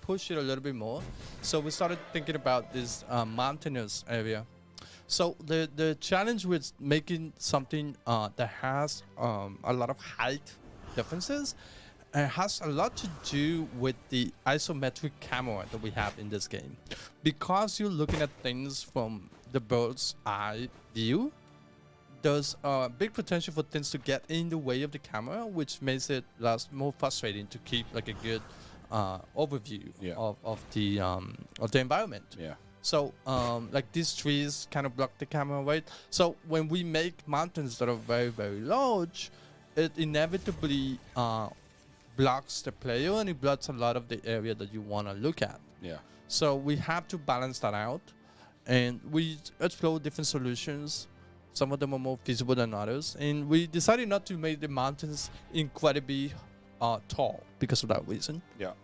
push it a little bit more. So we started thinking about this mountainous area. So the challenge with making something that has a lot of height differences has a lot to do with the isometric camera that we have in this game. Because you're looking at things from the bird's eye view, there's a big potential for things to get in the way of the camera, which makes it more frustrating to keep like a good overview of the environment. Yeah. So like these trees kind of block the camera, right? So when we make mountains that are very, very large, it inevitably blocks the player, and it blocks a lot of the area that you want to look at. Yeah. So we have to balance that out, and we explore different solutions. Some of them are more feasible than others, and we decided not to make the mountains incredibly tall because of that reason. Yeah.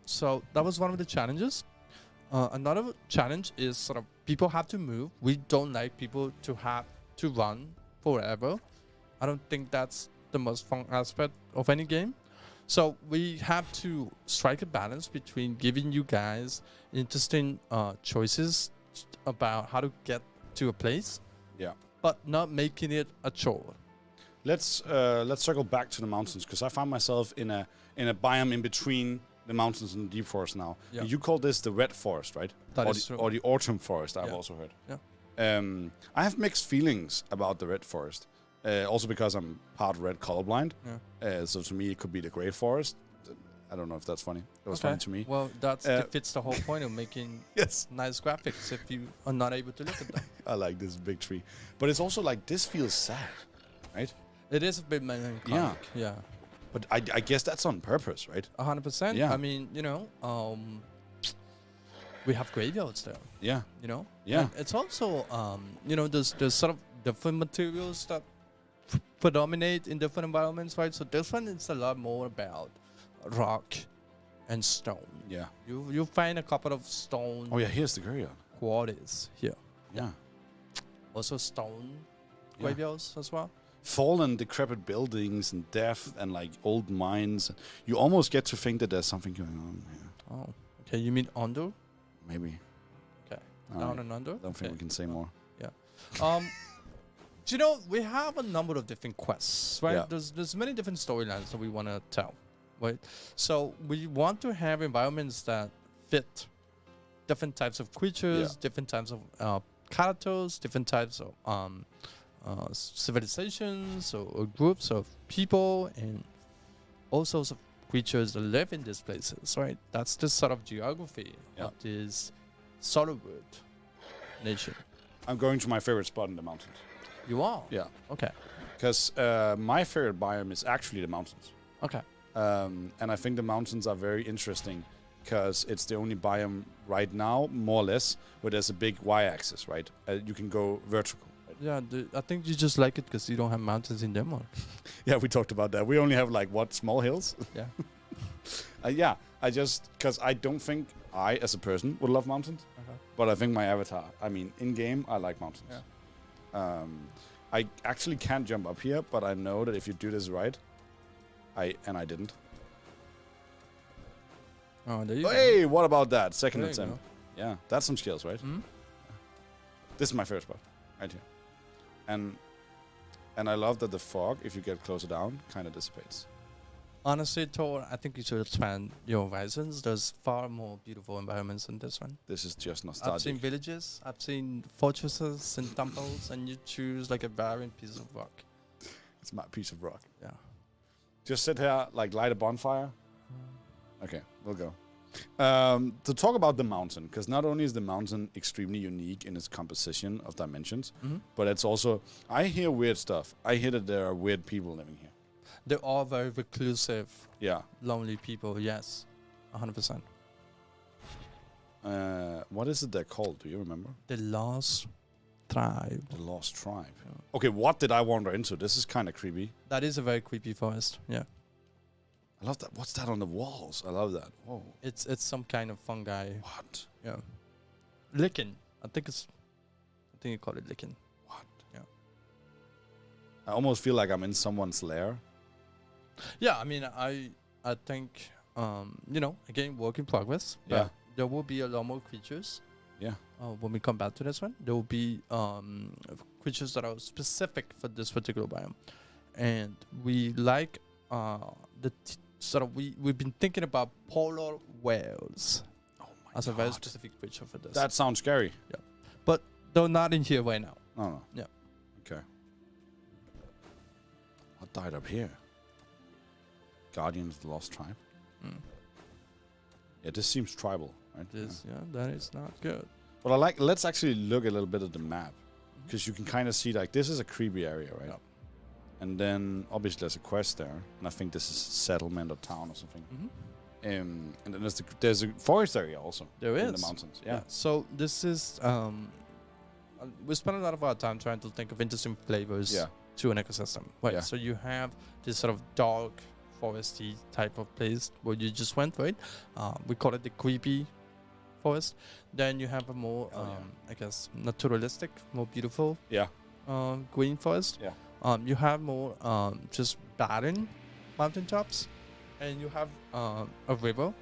So that was one of the challenges. Another challenge is sort of people have to move. We don't like people to have to run forever. I don't think that's the most fun aspect of any game. So we have to strike a balance between giving you guys interesting choices about how to get to a place, but not making it a chore. Let's circle back to the mountains, because I find myself in a biome in between the mountains and the deep forest now. Yeah. You call this the red forest, right? That or is the, true. Or the autumn forest, I've also heard. Yeah. I have mixed feelings about the red forest. Also because I'm part red colorblind. Yeah. So to me, it could be the gray forest. I don't know if that's funny. It was funny to me. Well, that defeats the whole point of making nice graphics if you are not able to look at them. I like this big tree. But it's also like, this feels sad, right? It is a bit melancholic. Yeah. But I guess that's on purpose, right? 100%. Yeah. I mean, we have graveyards there. Yeah. Yeah. And it's also, there's sort of different materials that predominate in different environments, right? So this one is a lot more about rock and stone. Yeah. You find a couple of stone. Oh yeah, here's the graveyard. Quarries here. Yeah. Also stone graveyards as well. Fallen, decrepit buildings and death and like old mines. You almost get to think that there's something going on here. Oh, okay. You mean under? Maybe. Okay. All Down right. and under? Don't think we can say more. Yeah. We have a number of different quests, right? Yeah. There's many different storylines that we want to tell, right? So we want to have environments that fit different types of creatures, different types of characters, different types of civilizations or groups of people, and all sorts of creatures that live in these places, right? That's the sort of geography of this Solarwood nation. I'm going to my favorite spot in the mountains. You are? Yeah. Okay. Because my favorite biome is actually the mountains. Okay. And I think the mountains are very interesting because it's the only biome right now, more or less, where there's a big y-axis, right? You can go vertical. Right? Yeah, I think you just like it because you don't have mountains in Denmark. Yeah, we talked about that. We only have small hills? Yeah. Because I don't think I, as a person, would love mountains. But I think my avatar, in-game, I like mountains. Yeah. I actually can't jump up here, but I know that if you do this right, I didn't. Oh, there you go. Hey, what about that? Second There you attempt. go. Yeah, that's some skills, right? Mhm. This is my favorite spot, right here. And I love that the fog, if you get closer down, kind of dissipates. Honestly, Tor, I think you should expand your horizons. There's far more beautiful environments than this one. This is just nostalgic. I've seen villages, I've seen fortresses and temples, and you choose like a barren piece of rock. It's my piece of rock. Yeah. Just sit here, light a bonfire. Okay, we'll go. To talk about the mountain, because not only is the mountain extremely unique in its composition of dimensions, but it's also, I hear weird stuff. I hear that there are weird people living here. They're all very reclusive, Yeah. lonely people. Yes, 100%. What is it they're called? Do you remember? The Lost Tribe. The Lost Tribe. Okay, what did I wander into? This is kind of creepy. That is a very creepy forest. Yeah. I love that. What's that on the walls? I love that. Whoa. It's some kind of fungi. What? Yeah. Lichen. I think you call it lichen. What? Yeah. I almost feel like I'm in someone's lair. Yeah, I mean, I think, again, work in progress. Yeah. There will be a lot more creatures. Yeah. When we come back to this one, there will be creatures that are specific for this particular biome. And we like we've been thinking about polar whales as a very specific creature for this. That sounds scary. Yeah. But they're not in here right now. No. Yeah. Okay. What died up here? Guardians of the Lost Tribe. Yeah, this seems tribal, right? That is not good. But let's actually look a little bit at the map, because you can kind of see, like, this is a creepy area, right? Yeah. And then obviously there's a quest there, and I think this is settlement or town or something. And then there's a forest area also. There is in the mountains. Yeah. So this is we spend a lot of our time trying to think of interesting flavors to an ecosystem. Right. Yeah. So you have this sort of dark, foresty type of place where you just went, right? We call it the creepy forest. Then you have a more, I guess, naturalistic, more beautiful, green forest. Yeah. You have more just barren mountaintops, and you have a river.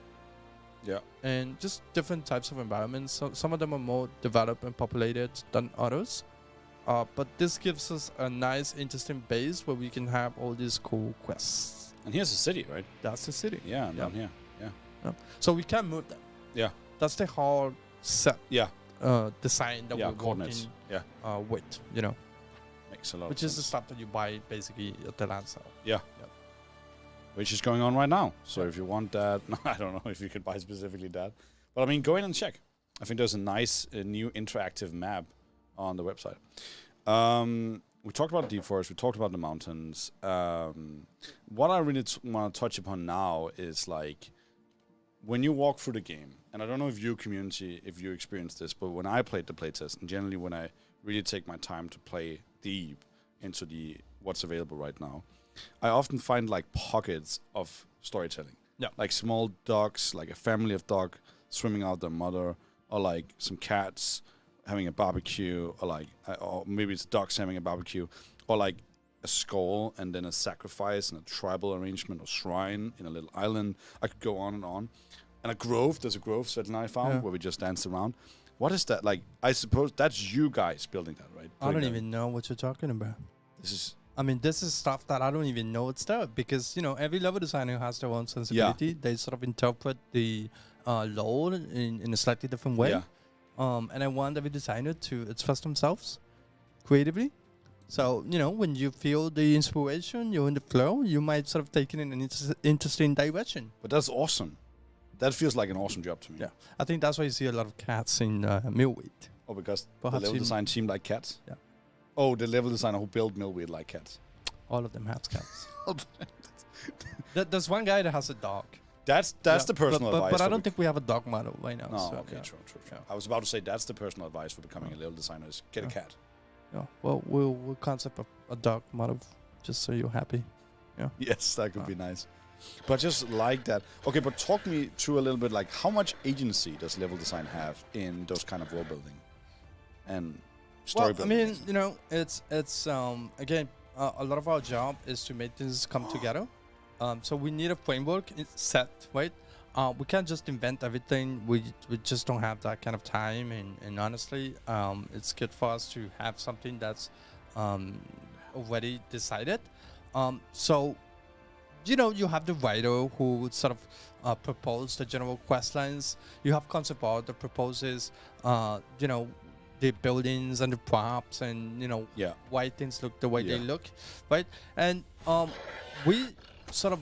Yeah. And just different types of environments. So some of them are more developed and populated than others. But this gives us a nice, interesting base where we can have all these cool quests. And here's the city, right? That's the city. Yeah, down here. Yeah. So we can move them. Yeah. That's the whole set. Yeah. Design that we're coordinates. working with, Makes a lot which of sense. is the stuff that you buy basically at the land sale. Yeah. Which is going on right now. So if you want that, I don't know if you could buy specifically that. But I mean, go in and check. I think there's a nice new interactive map on the website. We talked about deep forest. We talked about the mountains. What I really want to touch upon now is, like, when you walk through the game, and I don't know if you community, if you experienced this, but when I played the playtest, and generally when I really take my time to play deep into what's available right now, I often find, like, pockets of storytelling. Yeah. Like small dogs, like a family of dog swimming out their mother, or like some cats having a barbecue, or like, or maybe it's dogs having a barbecue, or like a skull and then a sacrifice and a tribal arrangement or shrine in a little island. I could go on and on. And a grove, there's a grove certainly I found where we just danced around. What is that? Like, I suppose that's you guys building that, right? I don't even know what you're talking about. This is stuff that I don't even know it's there, because, every level designer has their own sensibility. Yeah. They sort of interpret the lore in a slightly different way. Yeah. And I want every designer to express themselves creatively. So, when you feel the inspiration, you're in the flow, you might sort of take it in an interesting direction. But that's awesome. That feels like an awesome job to me. Yeah. I think that's why you see a lot of cats in Millweed. Oh, because Perhaps the level design seemed like cats? Yeah. Oh, the level designer who built Millweed like cats. All of them have cats. There's one guy that has a dog. That's the personal advice. But I don't think we have a dog model right now. No, so, okay, yeah. true. I was about to say that's the personal advice for becoming a level designer is get a cat. Yeah. Well, we'll concept a dog model just so you're happy. Yeah. Yes, that could be nice. But just like that. Okay, but talk me through a little bit, like, how much agency does level design have in those kind of world building and story building? I mean, it's again, a lot of our job is to make things come together. So we need a framework set, right? We can't just invent everything. We just don't have that kind of time. And honestly, it's good for us to have something that's already decided. So, you have the writer who would sort of propose the general quest lines. You have concept art that proposes, the buildings and the props and, why things look the way they look, right? And we sort of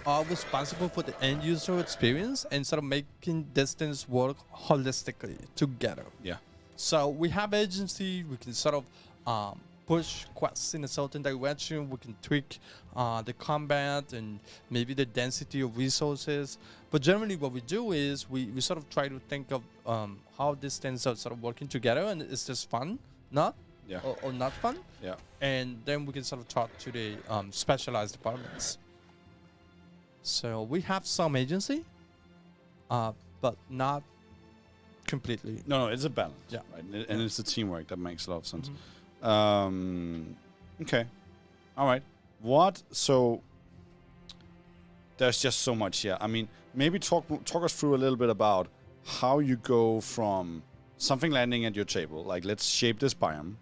are responsible for the end user experience and sort of making distance work holistically together. Yeah. So we have agency, we can sort of push quests in a certain direction, we can tweak the combat and maybe the density of resources. But generally what we do is we sort of try to think of how these things are sort of working together, and is this fun, not? Yeah. Or not fun? Yeah. And then we can sort of talk to the specialized departments. So we have some agency, but not completely. No, it's a balance. Yeah. Right? And it's the teamwork that makes a lot of sense. Mm-hmm. Okay. All right. So there's just so much here. I mean, maybe talk us through a little bit about how you go from something landing at your table, like let's shape this biome,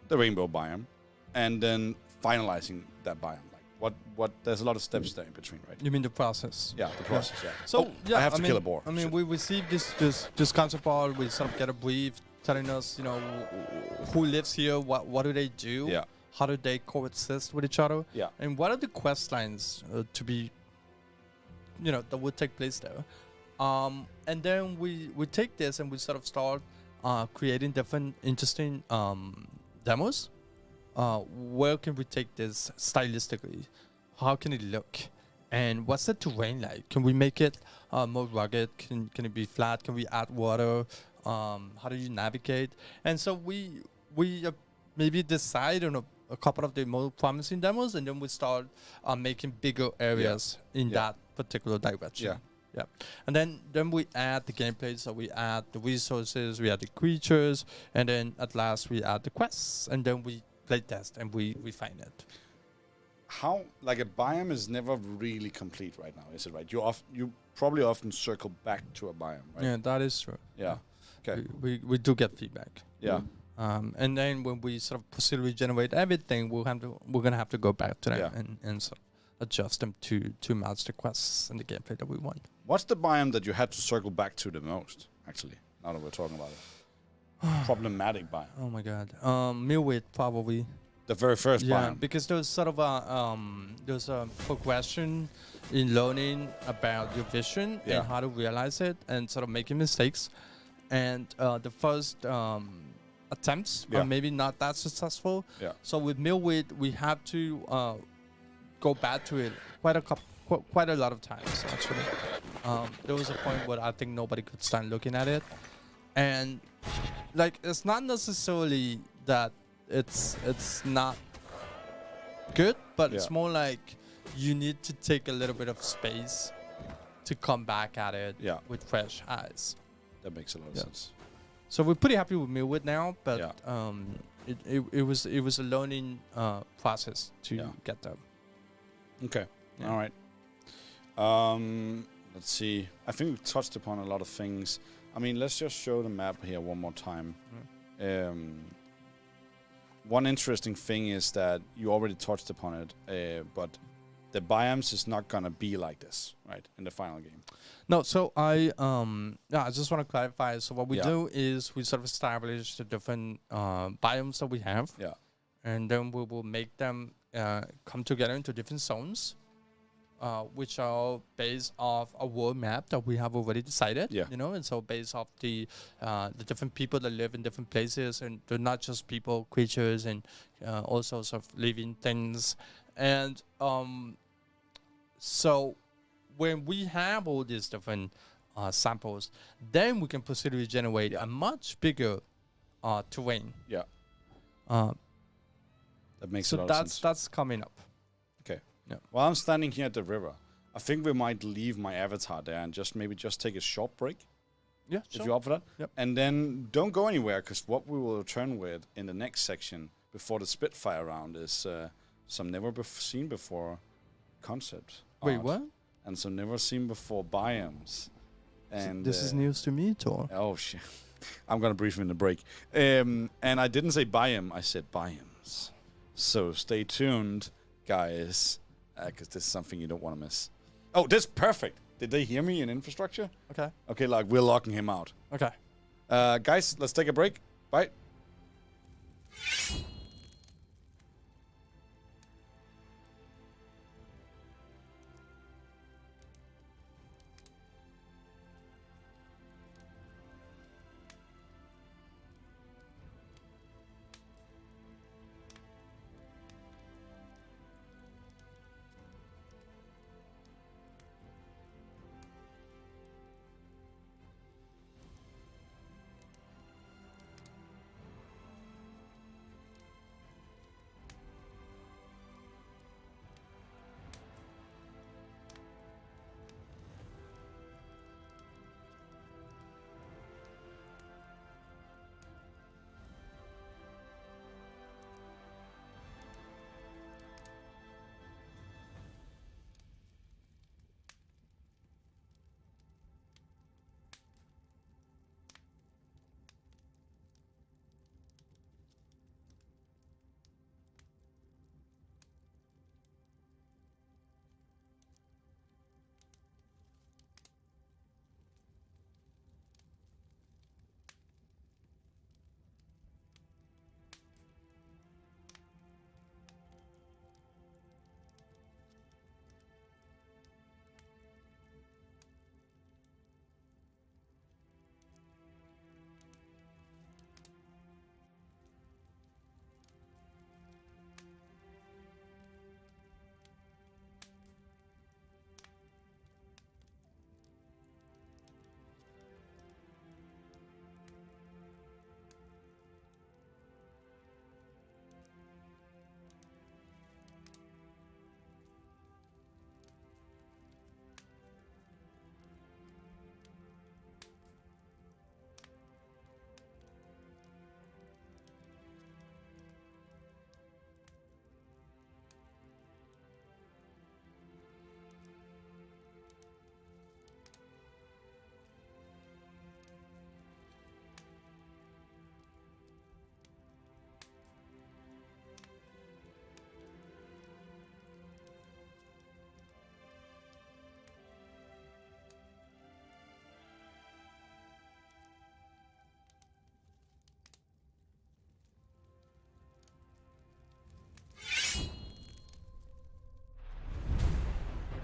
the rainbow biome, and then finalizing that biome. Like what? There's a lot of steps there in between, right? You mean the process? Yeah, the process. Yeah. So I have to kill a boar. I mean, we received this concept art. We sort of get a brief telling us, who lives here, what do they do, how do they coexist with each other, and what are the quest lines to be, that would take place there. And then we take this and we sort of start creating different interesting demos. Where can we take this stylistically? How can it look? And what's the terrain like? Can we make it more rugged? Can it be flat? Can we add water? How do you navigate? And so we maybe decide on a couple of the more promising demos, and then we start making bigger areas in that particular direction. Yeah. And then we add the gameplay, so we add the resources, we add the creatures, and then at last we add the quests, and then we play test and we refine it. How, like, a biome is never really complete right now, is it right? You probably often circle back to a biome, right? Yeah, that is true. Yeah. Okay. We do get feedback. Yeah. And then when we sort of procedurally generate everything, we're gonna have to go back to them and sort of adjust them to match the quests and the gameplay that we want. What's the biome that you had to circle back to the most, actually, now that we're talking about it? Problematic biome. Oh my god. Millwit, probably. The very first biome. Because there's sort of a progression in learning about your vision and how to realize it, and sort of making mistakes. And the first attempts are maybe not that successful. Yeah. So with Millwit, we have to go back to it quite a lot of times, actually. There was a point where I think nobody could stand looking at it. And like, it's not necessarily that it's not good, but it's more like you need to take a little bit of space to come back at it with fresh eyes. That makes a lot of sense. So we're pretty happy with Millwit now, but it was a learning process to get there. Okay. All right. Let's see. I think we've touched upon a lot of things. I mean, let's just show the map here one more time. One interesting thing is that you already touched upon it, but the biomes is not gonna be like this, right, in the final game. No, so I just want to clarify. So what we do is we sort of establish the different biomes that we have, and then we will make them come together into different zones, which are based off a world map that we have already decided. And so based off the different people that live in different places, and they're not just people, creatures, and all sorts of living things, and so when we have all these different samples, then we can procedurally generate a much bigger terrain. That makes a lot of sense. So that's coming up. Okay. Yeah. While I'm standing here at the river, I think we might leave my avatar there and just take a short break. Yeah, if you're up for that. Yep. And then don't go anywhere, because what we will return with in the next section before the Spitfire round is some never seen before concept. Wait, what? And some never seen before biomes. And this is news to me, Tor. Oh shit! I'm gonna brief him in the break. And I didn't say biome, I said biomes. So stay tuned, guys, because this is something you don't want to miss. Oh, this is perfect. Did they hear me in infrastructure? Okay. Okay, like, we're locking him out. Okay. Guys, let's take a break. Bye.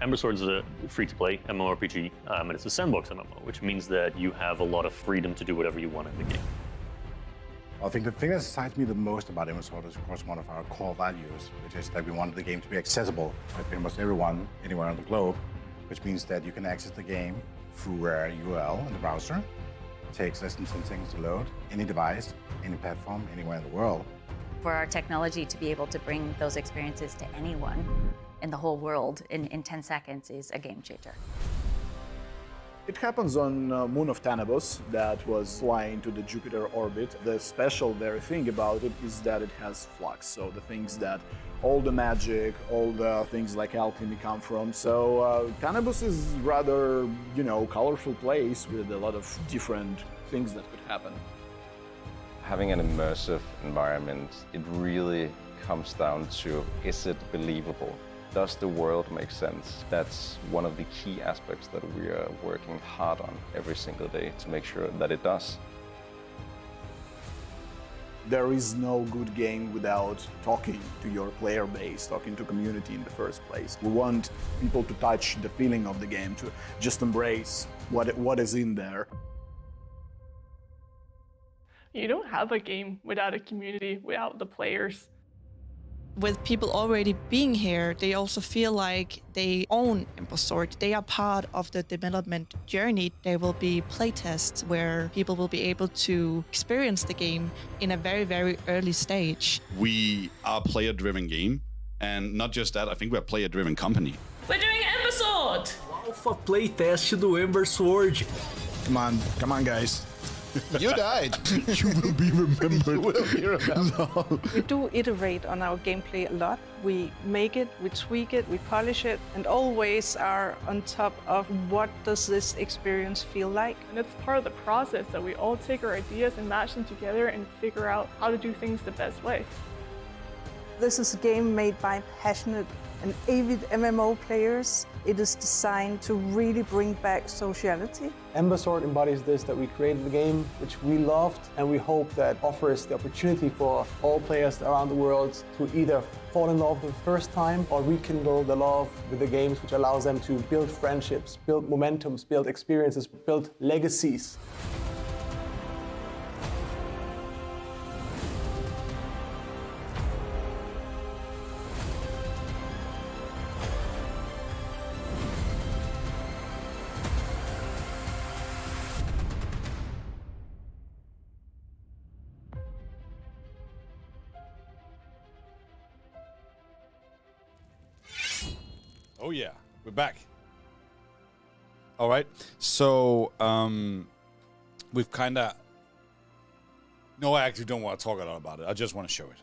Ember Sword is a free-to-play MMORPG, and it's a sandbox MMO, which means that you have a lot of freedom to do whatever you want in the game. I think the thing that excites me the most about Ember Sword is, of course, one of our core values, which is that we want the game to be accessible by pretty much everyone, anywhere on the globe, which means that you can access the game through a URL in the browser. It takes less than 10 seconds to load, any device, any platform, anywhere in the world. For our technology to be able to bring those experiences to anyone in the whole world in 10 seconds is a game changer. It happens on moon of Tanabos that was flying to the Jupiter orbit. The special very thing about it is that it has flux, so the things that all the magic, all the things like alchemy come from. So Tanabos is rather, colorful place with a lot of different things that could happen. Having an immersive environment, it really comes down to, is it believable? Does the world make sense? That's one of the key aspects that we are working hard on every single day to make sure that it does. There is no good game without talking to your player base, talking to community in the first place. We want people to touch the feeling of the game, to just embrace what is in there. You don't have a game without a community, without the players. With people already being here, they also feel like they own Ember Sword. They are part of the development journey. There will be playtests where people will be able to experience the game in a very, very early stage. We are a player-driven game, and not just that, I think we're a player-driven company. We're doing Ember Sword! Alpha playtest do Ember Sword. Come on, guys. You died. You will be remembered. You will be remembered. We do iterate on our gameplay a lot. We make it, we tweak it, we polish it, and always are on top of what does this experience feel like. And it's part of the process that we all take our ideas and match them together and figure out how to do things the best way. This is a game made by passionate and avid MMO players. It is designed to really bring back sociality. Ember Sword embodies this, that we created the game which we loved, and we hope that offers the opportunity for all players around the world to either fall in love the first time or rekindle the love with the games, which allows them to build friendships, build momentums, build experiences, build legacies. Oh yeah, we're back. All right, so we've kind of... No, I actually don't want to talk a lot about it. I just want to show it. Okay.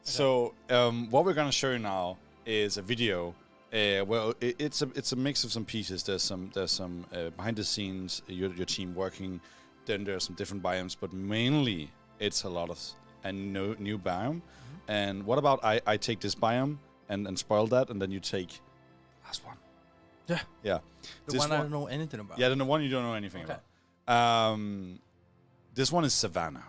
So what we're going to show you now is a video. Well, it's a mix of some pieces. There's some behind the scenes, your team working. Then there's some different biomes, but mainly it's a lot of a new biome. Mm-hmm. And what about I take this biome and spoil that, and then you take last one. Yeah. The one I don't know anything about. Yeah, the one you don't know anything about. This one is Savannah.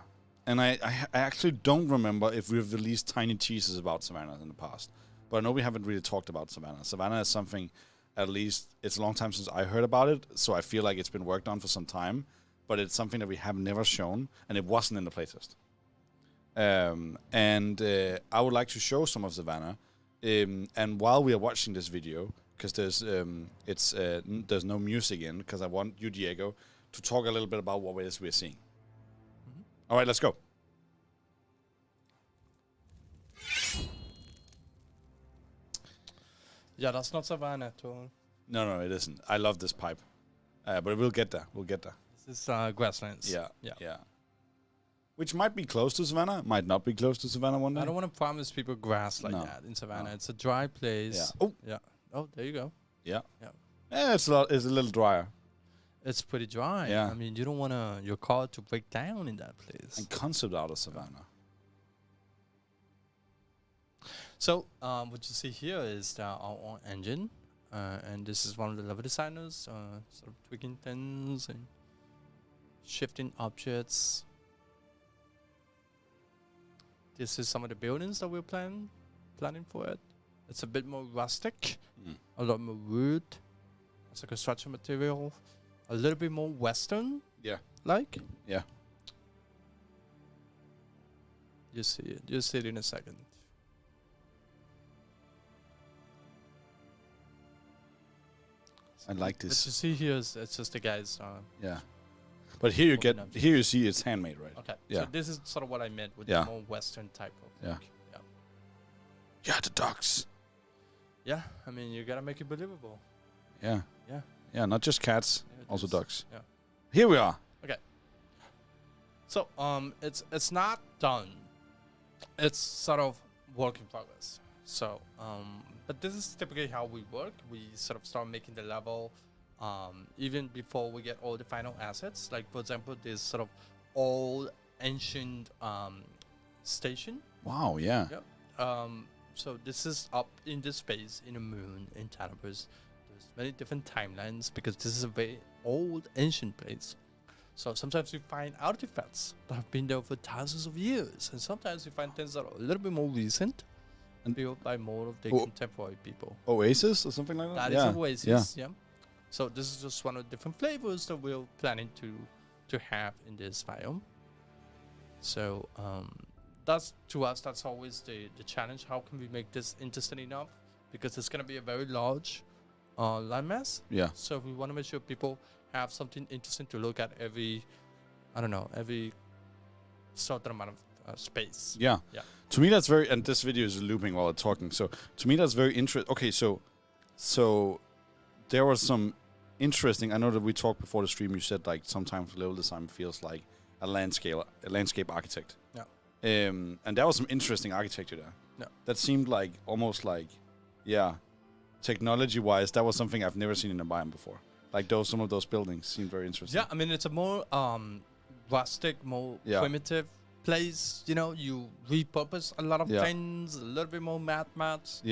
And I actually don't remember if we've released tiny teasers about Savannah in the past. But I know we haven't really talked about Savannah. Savannah is something, at least, it's a long time since I heard about it, so I feel like it's been worked on for some time. But it's something that we have never shown, and it wasn't in the playtest. I would like to show some of Savannah. And while we are watching this video, because there's no music in, because I want you, Diego, to talk a little bit about what it is we're seeing. Mm-hmm. All right, let's go. Yeah, that's not Savannah at all. No, it isn't. I love this pipe. But we'll get there. This is grasslands. Yeah. Which might be close to Savannah, might not be close to Savannah one day. I don't want to promise people grass like that in Savannah. No. It's a dry place. Yeah. Oh. Yeah. Oh, there you go. Yeah. It's a little drier. It's pretty dry. Yeah. I mean, you don't want your car to break down in that place. And concept out of Savannah. So, what you see here is our own engine. And this is one of the level designers, sort of tweaking things and shifting objects. This is some of the buildings that we're planning for it. It's a bit more rustic, a lot more wood as a construction material, a little bit more Western. Yeah. Like. Yeah. You see it. You'll see it in a second. I like But this. you see here, it's just the guys. Yeah. But here you working get, on it. here you see it's handmade, right? Okay. Yeah. So this is sort of what I meant with Yeah. the more Western type of. Yeah. look. Yeah. Yeah, the ducks. Yeah. I mean, you gotta make it believable. Yeah. Yeah. Yeah, not just cats, Yeah, it also is. ducks. Yeah. Here we are. Okay. So it's not done. It's sort of work in progress. So but this is typically how we work. We sort of start making the level even before we get all the final assets. Like for example, this sort of old ancient station. Wow, yeah. Yep. So this is up in the space in the moon in Tanabers. There's many different timelines because this is a very old ancient place. So sometimes you find artifacts that have been there for thousands of years, and sometimes you find things that are a little bit more recent and built by more of the contemporary people. Oasis or something like that? That is Oasis, yeah. So this is just one of the different flavors that we're planning to have in this biome. So that's to us, that's always the challenge. How can we make this interesting enough? Because it's going to be a very large landmass. Yeah. So we want to make sure people have something interesting to look at every certain amount of space. Yeah. Yeah. To me, that's very, and this video is looping while I'm talking. So to me, that's very interesting. Okay, so there was some interesting. I know that we talked before the stream. You said like sometimes level design feels like a landscape architect. Yeah. And there was some interesting architecture there. Yeah. That seemed like almost like, yeah, technology-wise, that was something I've never seen in a biome before. Like some of those buildings seem very interesting. Yeah, I mean it's a more rustic, more primitive place. You know, you repurpose a lot of things, a little bit more Mad Max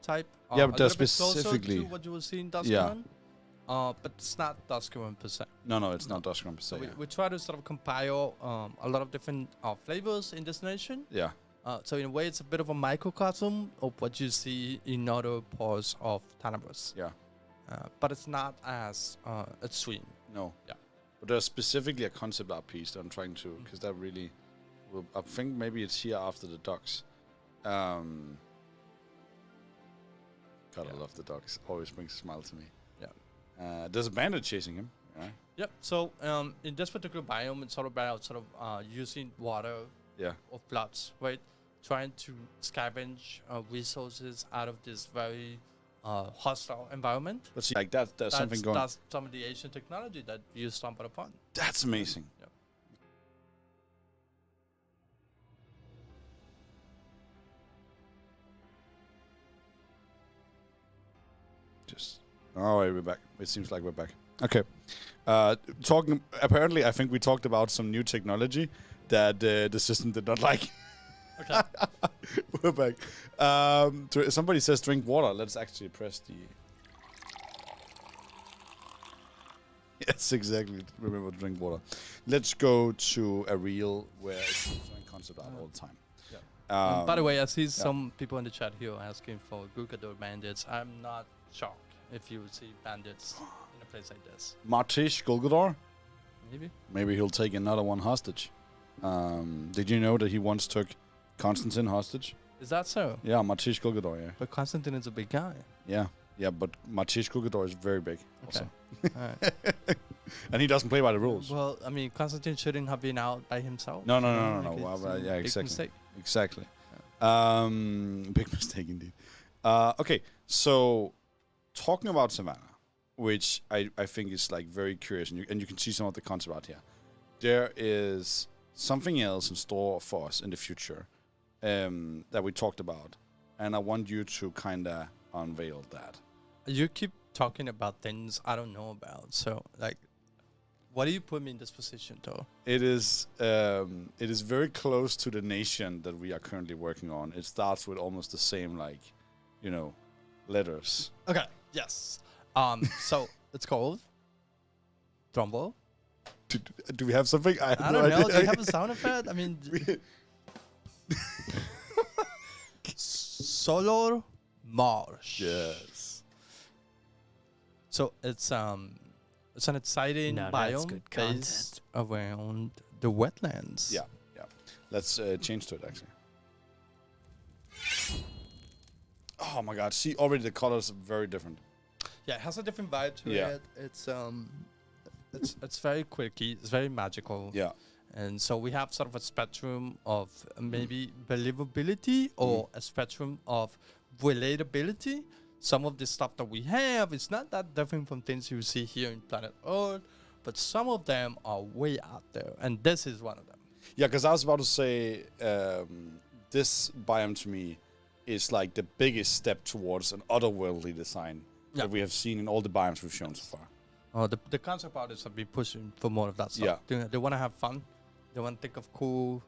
type. Yeah, but a that's little bit specifically closer to what you will see in Duskrun. But it's not Duskrun per se. No, it's not Duskrun per se. So we try to sort of compile a lot of different flavors in this nation. Yeah. So in a way, it's a bit of a microcosm of what you see in other parts of Tanabers. Yeah. But it's not as extreme. No. Yeah. But there's specifically a concept art piece that I'm trying to, because that really, I think maybe it's here after the ducks. God, I love the ducks. Always brings a smile to me. Yeah. There's a bandit chasing him. Right? Yep. So in this particular biome, it's all about using water or floods, right? Trying to scavenge resources out of this very hostile environment. Let's see, like there's something going. That's some of the Asian technology that you stumbled upon. That's amazing. Yeah. All right, we're back. It seems like we're back. Okay. Apparently, I think we talked about some new technology that the system did not like. Okay. We're back. Somebody says drink water. Let's actually press the... Yes, exactly. Remember to drink water. Let's go to a reel where it's showing concept art all the time. Yeah. By the way, I see some people in the chat here asking for Gukador bandits. I'm not shocked if you see bandits in a place like this. Martish Golgador? Maybe. Maybe he'll take another one hostage. Did you know that he once took Constantine hostage? Is that so? Yeah, Martish Golgador, yeah. But Constantine is a big guy. Yeah, but Martish Golgador is very big also. Alright. And he doesn't play by the rules. Well, I mean, Constantine shouldn't have been out by himself. No. Like Yeah, big exactly. mistake. Exactly. Big mistake indeed. Okay, so talking about Savannah, which I think is like very curious, and you can see some of the concept out here. There is something else in store for us in the future that we talked about, and I want you to kind of unveil that. You keep talking about things I don't know about, so like, why do you put me in this position, though? It is very close to the nation that we are currently working on. It starts with almost the same, like, letters. Okay. Yes. So it's called Trumbo. Do we have something? I don't know. Do you have a sound effect? I mean, Solor marsh. Yes. So it's an exciting Now that's biome good based around the wetlands. Yeah. Let's change to it actually. Oh my God! See, already the colors are very different. Yeah, it has a different vibe to Yeah. it. It's very quirky. It's very magical. Yeah. And so we have sort of a spectrum of maybe believability or a spectrum of relatability. Some of the stuff that we have is not that different from things you see here in planet Earth, but some of them are way out there, and this is one of them. Yeah, because I was about to say, this biome to me is like the biggest step towards an otherworldly design that we have seen in all the biomes we've shown so far. The concept artists have been pushing for more of that stuff. Yeah. They want to have fun. They want to think of cool,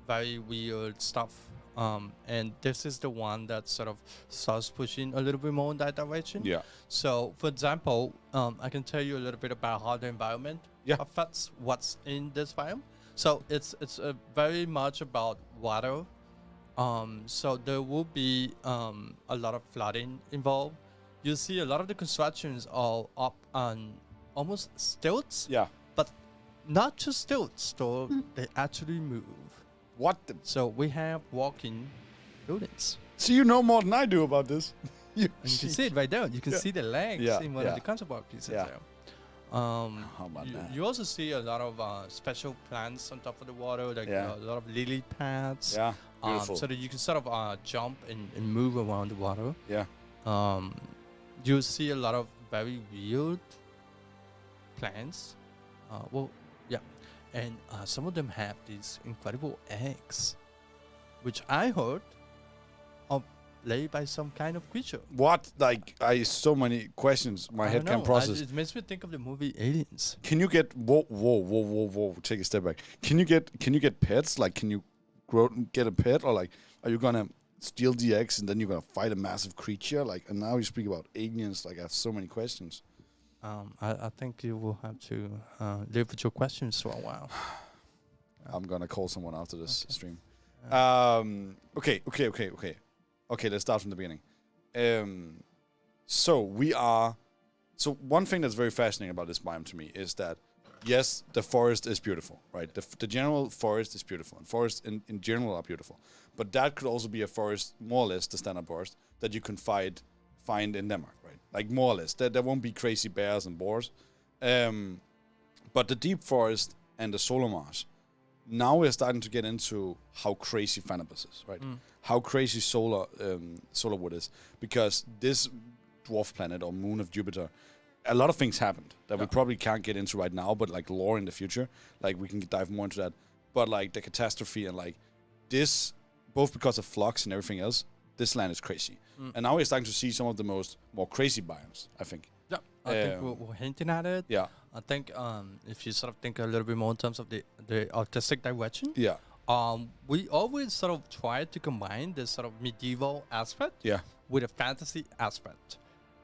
very weird stuff. And this is the one that sort of starts pushing a little bit more in that direction. Yeah. So, for example, I can tell you a little bit about how the environment affects what's in this biome. So it's very much about water. So there will be a lot of flooding involved. You see a lot of the constructions are up on almost stilts. Yeah. But not just stilts, though. They actually move. What? So we have walking buildings. So you know more than I do about this. And you can see it right there. You can see the legs in one of the concept art pieces there. How about that? You also see a lot of special plants on top of the water, like a lot of lily pads. Yeah, beautiful. So that you can sort of jump and move around the water. Yeah. You see a lot of very weird plants. And some of them have these incredible eggs, which I heard are laid by some kind of creature. What? Like, so many questions my head can process. It makes me think of the movie Aliens. Can you get whoa? Take a step back. Can you get pets? Like, can you get a pet, or like, are you gonna steal the eggs and then you're gonna fight a massive creature? Like, and now you speak about aliens. Like, I have so many questions. I think you will have to live with your questions for a while. I'm gonna call someone after this stream. Okay. Let's start from the beginning. So one thing that's very fascinating about this biome to me is that yes, the forest is beautiful, right? The general forest is beautiful, and forests in general are beautiful. But that could also be a forest, more or less the standard forest that you can find in Denmark, right? Like, more or less. There won't be crazy bears and boars. But the deep forest and the solar marsh, now we're starting to get into how crazy Phanabus is, right? How crazy solar wood is. Because this dwarf planet or moon of Jupiter, a lot of things happened that we probably can't get into right now, but like lore in the future, like we can dive more into that. But like the catastrophe and like this, both because of flux and everything else, this land is crazy. And now we're starting to see some of the more crazy biomes, I think. Yeah, I think we're hinting at it. Yeah. I think if you sort of think a little bit more in terms of the artistic direction. Yeah. We always sort of try to combine this sort of medieval aspect with a fantasy aspect.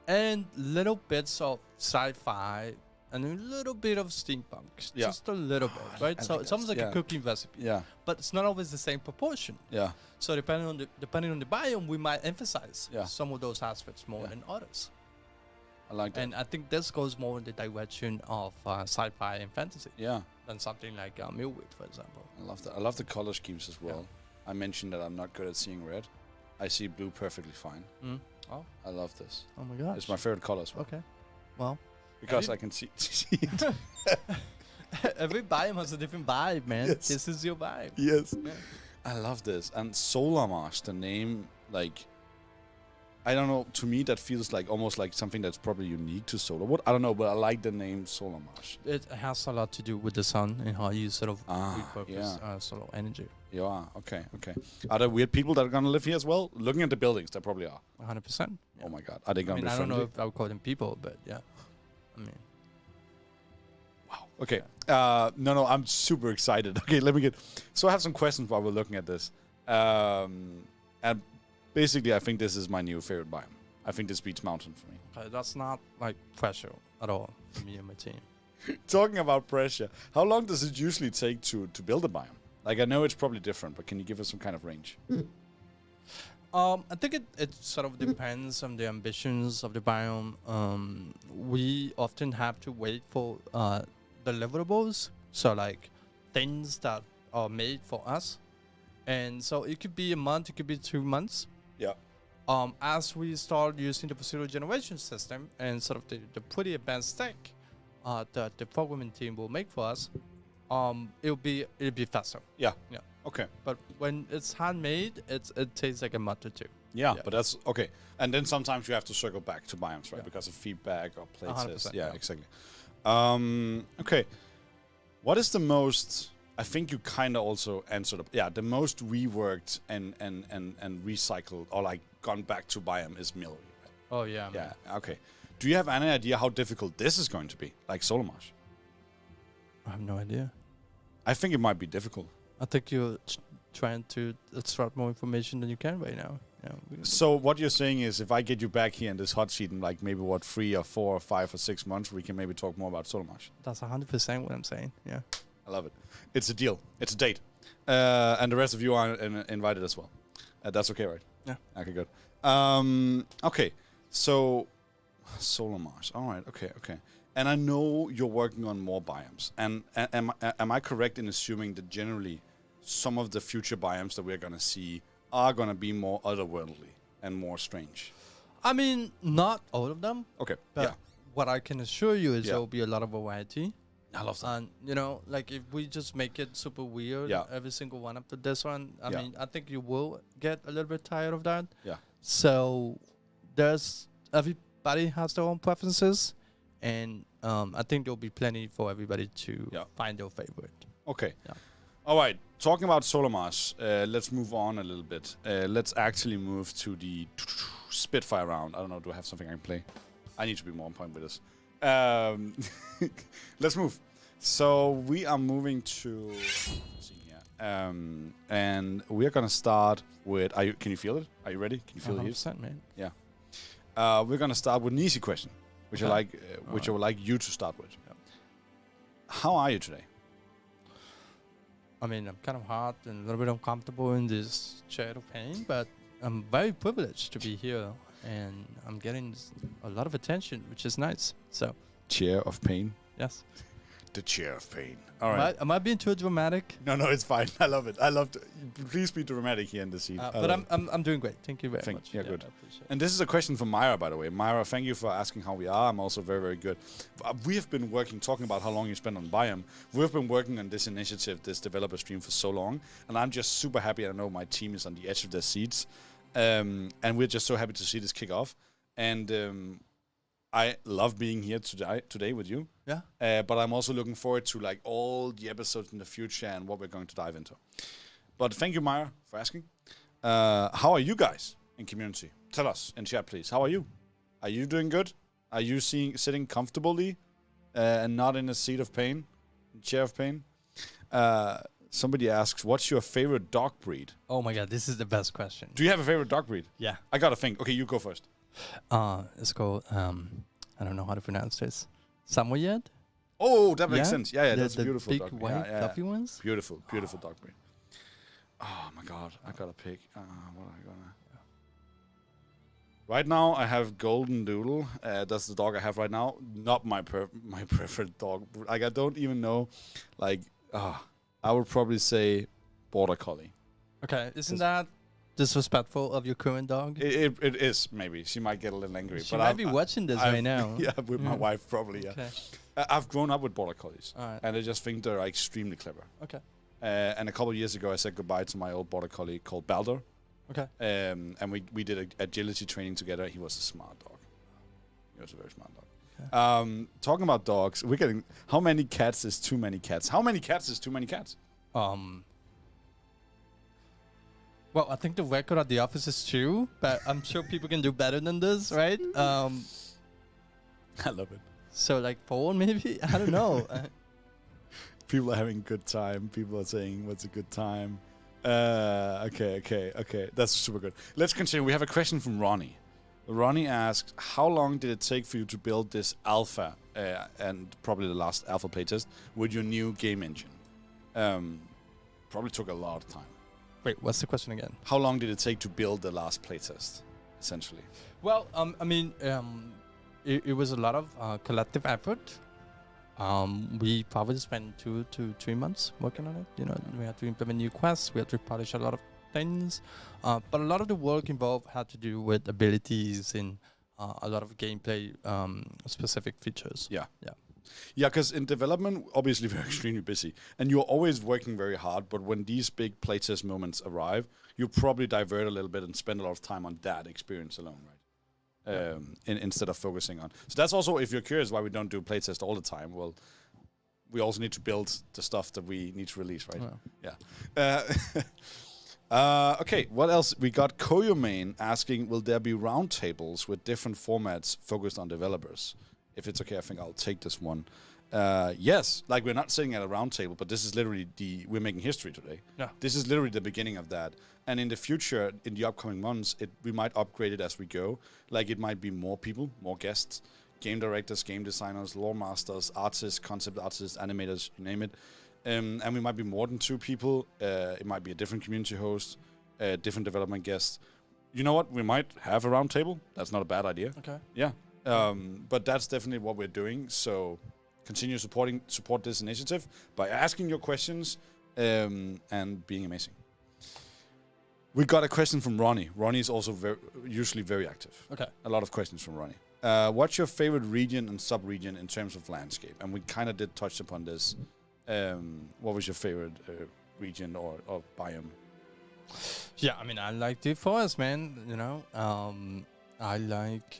And little bits of sci-fi and a little bit of steampunk. Just a little bit, right? So it's almost like a cooking recipe. Yeah. But it's not always the same proportion. Yeah. So depending on the biome, we might emphasize some of those aspects more than others. I like that. And I think this goes more in the direction of sci-fi and fantasy. Yeah. Than something like Millwood, for example. I love that. I love the color schemes as well. Yeah. I mentioned that I'm not good at seeing red. I see blue perfectly fine. Oh. I love this. Oh my gosh. It's my favorite color as well. Okay. Well. Because I can see it. Every biome has a different vibe, man. Yes. This is your vibe. Yes. Yeah. I love this. And Solar Marsh, the name, like, I don't know, to me that feels like almost like something that's probably unique to Solar Wood. I don't know, but I like the name Solar Marsh. It has a lot to do with the sun and how you sort of repurpose solar energy. Yeah, okay. Are there weird people that are going to live here as well? Looking at the buildings, there probably are. 100%. Oh my god. Are they going to be I friendly? don't know if I would call them people, but yeah. I mean. Wow. Okay. No, I'm super excited. Okay, so I have some questions while we're looking at this. And basically, I think this is my new favorite biome. I think this beats mountain for me. Okay, that's not like pressure at all for me and my team. Talking about pressure, how long does it usually take to build a biome? Like, I know it's probably different, but can you give us some kind of range? I think it sort of depends on the ambitions of the biome. We often have to wait for deliverables, so like things that are made for us, and so it could be a month, it could be 2 months. Yeah. As we start using the procedural generation system and sort of the pretty advanced tech that the programming team will make for us, it'll be faster. Yeah. Yeah. Okay. But when it's handmade, it takes like a month or two. Yeah, but that's okay. And then sometimes you have to circle back to Biomes, right? Yeah. Because of feedback or playtest. 100%, Yeah, yeah. exactly. Okay. What is the most? I think you kind of also answered. The most reworked and recycled or like gone back to Biome is Millie. Right? Oh yeah. Yeah. Okay. Do you have any idea how difficult this is going to be? Like Solar Marsh? I have no idea. I think it might be difficult. I think you're trying to extract more information than you can right now. Yeah. So what you're saying is, if I get you back here in this hot seat in like maybe 3 or 4 or 5 or 6 months, we can maybe talk more about Solar Marsh. That's 100% what I'm saying. Yeah. I love it. It's a deal. It's a date. And the rest of you are invited as well. That's okay, right? Yeah. Okay, good. Okay. So, Solar Marsh. All right. Okay. And I know you're working on more biomes. And am I correct in assuming that generally some of the future biomes that we're going to see are going to be more otherworldly and more strange? I mean, not all of them. Okay. But what I can assure you is Yeah. there will be a lot of variety. I love that. And, like if we just make it super weird, every single one after this one, I mean, I think you will get a little bit tired of that. Yeah. So everybody has their own preferences. And I think there'll be plenty for everybody to find their favorite. Okay. Yeah. All right. Talking about Solar Marsh, let's move on a little bit. Let's actually move to the Spitfire round. I don't know. Do I have something I can play? I need to be more on point with this. Let's move. So we are moving to. Let's see here. And we're gonna start with. Can you feel it? Are you ready? Can you feel the heat? 100%, man. Yeah. We're gonna start with an easy question, which I like. Which I would like you to start with. Yeah. How are you today? I mean, I'm kind of hot and a little bit uncomfortable in this chair of pain, but I'm very privileged to be here, and I'm getting a lot of attention, which is nice. So, Chair of pain. yes. The chair of pain. All right. Am I being too dramatic? No, it's fine. I love it. I love to. Please be dramatic here in the scene. But I'm doing great. Thank you very much. Yeah, good. I appreciate it. And this is a question from Myra, by the way. Myra, thank you for asking how we are. I'm also very, very good. We have been talking about how long you spent on Biome. We've been working on this initiative, this developer stream for so long. And I'm just super happy. I know my team is on the edge of their seats. And we're just so happy to see this kick off. And I love being here today with you. Yeah. But I'm also looking forward to like all the episodes in the future and what we're going to dive into. But thank you, Myra, for asking. How are you guys in community? Tell us in chat, please. How are you? Are you doing good? Are you sitting comfortably and not in a seat of pain, chair of pain? Somebody asks, what's your favorite dog breed? Oh my God, this is the best question. Do you have a favorite dog breed? Yeah. I got to think. Okay, you go first. It's called, I don't know how to pronounce this. Samoyed? Oh, that makes sense. Yeah, that's a the beautiful big dog breed. white fluffy ones? Beautiful dog breed. Oh my God, I gotta pick. What am I gonna? Right now, I have Golden Doodle. That's the dog I have right now. Not my preferred dog. Like I don't even know. Like, I would probably say Border Collie. Okay, isn't that disrespectful of your current dog? It is, maybe. She might get a little angry. She might be watching this right now. Yeah, with my wife, probably, yeah. Okay. I've grown up with Border Collies. All right. And I just think they're extremely clever. Okay. And a couple of years ago, I said goodbye to my old Border Collie called Balder. Okay. And we did agility training together. He was a smart dog. He was a very smart dog. Okay. Talking about dogs, we're getting... How many cats is too many cats? How many cats is too many cats? Well, I think the record at the office is 2, but I'm sure people can do better than this, right? I love it. So like 4 maybe? I don't know. People are having a good time. People are saying, what's a good time? Okay. That's super good. Let's continue. We have a question from Ronnie. Ronnie asks, how long did it take for you to build this alpha, and probably the last alpha playtest, with your new game engine? Probably took a lot of time. Wait, what's the question again? How long did it take to build the last playtest, essentially? Well, I mean, it was a lot of collective effort. We probably spent 2 to 3 months working on it. You know, we had to implement new quests, we had to polish a lot of things, but a lot of the work involved had to do with abilities and a lot of gameplay specific features. Yeah. Yeah. Yeah, because in development, obviously we're extremely busy, and you're always working very hard. But when these big playtest moments arrive, you probably divert a little bit and spend a lot of time on that experience alone, right? Instead of focusing on. So that's also, if you're curious why we don't do playtest all the time, well, we also need to build the stuff that we need to release, right? Yeah. Okay, what else? We got Koyomane asking, will there be roundtables with different formats focused on developers? If it's okay, I think I'll take this one. Yes, like we're not sitting at a round table, but this is literally we're making history today. Yeah. This is literally the beginning of that. And in the future, in the upcoming months, we might upgrade it as we go. Like it might be more people, more guests, game directors, game designers, lore masters, artists, concept artists, animators, you name it. And we might be more than 2 people. It might be a different community host, different development guests. You know what? We might have a round table. That's not a bad idea. Okay. Yeah. But that's definitely what we're doing. So continue support this initiative by asking your questions and being amazing. We got a question from Ronnie. Ronnie is also usually very active. Okay. A lot of questions from Ronnie. What's your favorite region and sub-region in terms of landscape? And we kind of did touch upon this. What was your favorite region or biome? Yeah, I mean, I like the forest, man. You know, I like.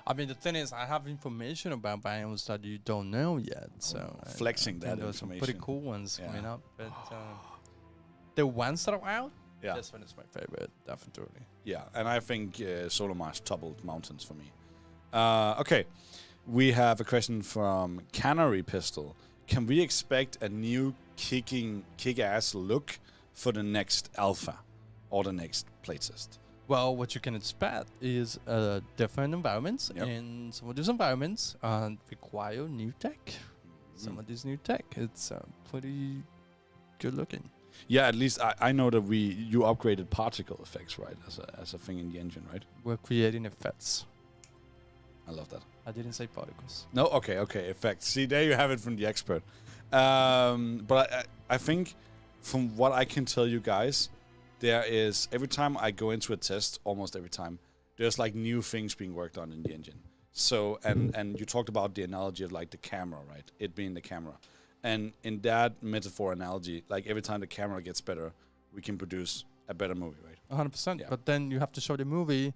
I mean, the thing is, I have information about biomes that you don't know yet. So flexing that those information. Some pretty cool ones coming up, but the ones that are out, this one is my favorite, definitely. Yeah, and I think Solomarsh toppled mountains for me. Okay, we have a question from Canary Pistol. Can we expect a new kick-ass look for the next alpha or the next playtest? Well, what you can expect is different environments, and some of these environments require new tech. Some of this new tech, it's pretty good looking. Yeah, at least I know that you upgraded particle effects, right, as a thing in the engine, right? We're creating effects. I love that. I didn't say particles. No, okay, effects. See, there you have it from the expert. But I think, from what I can tell you guys, there is, every time I go into a test, almost every time, there's like new things being worked on in the engine. So, and you talked about the analogy of like the camera, right? It being the camera. And in that metaphor analogy, like every time the camera gets better, we can produce a better movie, right? 100%. Yeah. But then you have to show the movie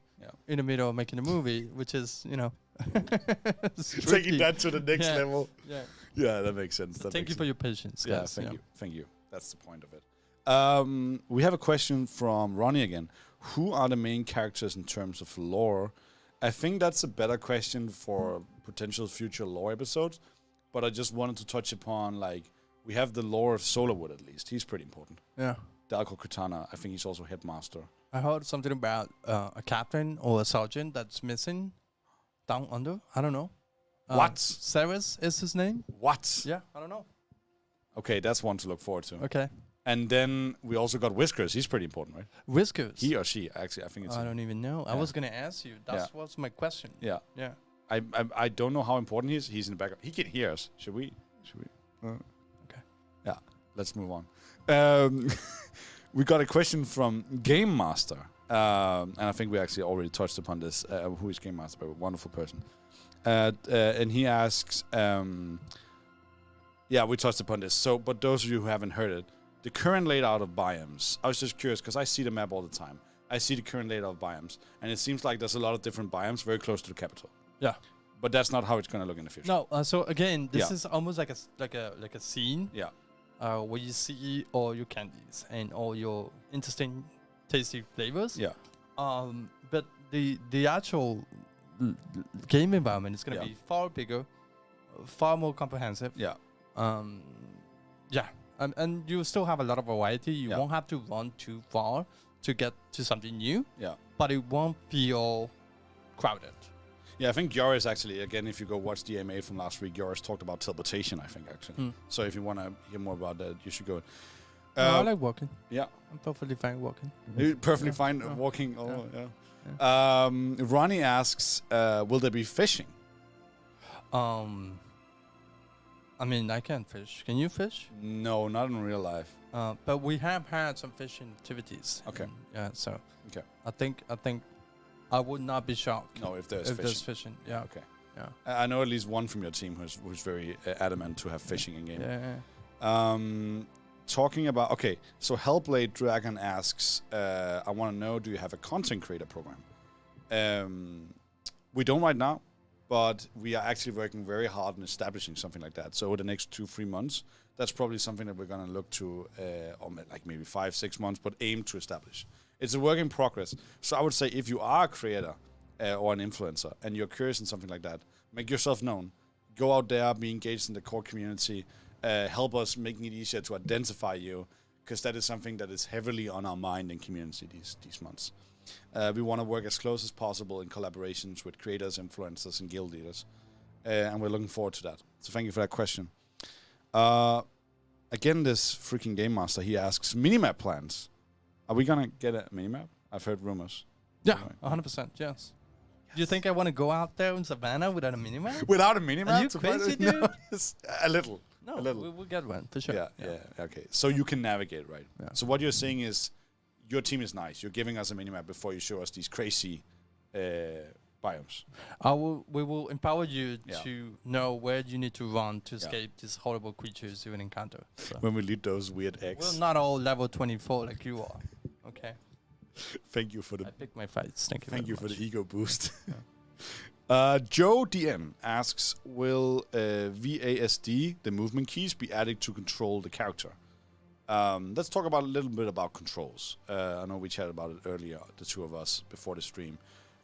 in the middle of making the movie, which is, you know, taking that to the next level. Yeah. Yeah, that makes sense. Thank you for your patience, guys. Yeah, thank you. That's the point of it. We have a question from Ronnie again. Who are the main characters in terms of lore? I think that's a better question for potential future lore episodes. But I just wanted to touch upon, like, we have the lore of Solarwood at least. He's pretty important. Yeah. Dalko Katana, I think he's also headmaster. I heard something about a captain or a sergeant that's missing down under. I don't know. What? Ceres is his name. What? Yeah, I don't know. Okay, that's one to look forward to. Okay. And then we also got Whiskers. He's pretty important, right? Whiskers? He or she, actually. I think it's I don't even know. Yeah. I was going to ask you. That was my question. Yeah. Yeah. I don't know how important he is. He's in the background. He can hear us. Should we? Okay. Yeah. Let's move on. We got a question from Game Master. And I think we actually already touched upon this. Who is Game Master? A wonderful person. And he asks, we touched upon this. So, but those of you who haven't heard it, the current layout of Biomes, I was just curious because I see the map all the time. I see the current layout of Biomes. And it seems like there's a lot of different biomes very close to the capital. Yeah, but that's not how it's gonna look in the future. No, so again, this is almost like a scene. Yeah, where you see all your candies and all your interesting, tasty flavors. Yeah. But the actual game environment is gonna be far bigger, far more comprehensive. Yeah. And you still have a lot of variety. You won't have to run too far to get to something new. Yeah. But it won't feel crowded. Yeah, I think Joris actually, again, if you go watch the AMA from last week, Joris talked about teleportation, I think, actually. So if you want to hear more about that, you should go. No, I like walking. Yeah. I'm perfectly fine walking. You're perfectly fine walking. Ronnie asks, will there be fishing? I mean, I can't fish. Can you fish? No, not in real life. But we have had some fishing activities. Okay. Yeah. So. Okay. I think I would not be shocked. No, if there's fishing. Yeah. Okay. Yeah. I know at least one from your team who's very adamant to have fishing in game. Yeah. Talking about so Hellblade Dragon asks, I want to know, do you have a content creator program? We don't right now, but we are actually working very hard on establishing something like that. So over the next 2-3 months, that's probably something that we're going to look to, or like maybe 5-6 months, but aim to establish. It's a work in progress. So I would say if you are a creator or an influencer and you're curious in something like that, make yourself known. Go out there, be engaged in the core community. Help us making it easier to identify you, because that is something that is heavily on our mind in community these months. We want to work as close as possible in collaborations with creators, influencers, and guild leaders. And we're looking forward to that. So thank you for that question. Again, this freaking Game Master, he asks, minimap plans. Are we going to get a minimap? I've heard rumors. Yeah, 100%, yes. Do you think I want to go out there in Savannah without a minimap? Without a minimap? Are you crazy, dude? No, a little. No, a little. we'll get one, for sure. Yeah, okay. So you can navigate, right? Yeah. So what you're saying is, your team is nice. You're giving us a minimap before you show us these crazy biomes. We will empower you to know where you need to run to escape these horrible creatures you will encounter. So. When we lead those weird eggs. We're not all level 24 like you are. Okay. Thank you for the. I pick my fights. Thank you. Thank you for much. the ego boost. Joe DM asks, will VASD, the movement keys, be added to control the character? Let's talk about a little bit about controls. I know we chatted about it earlier, the two of us, before the stream.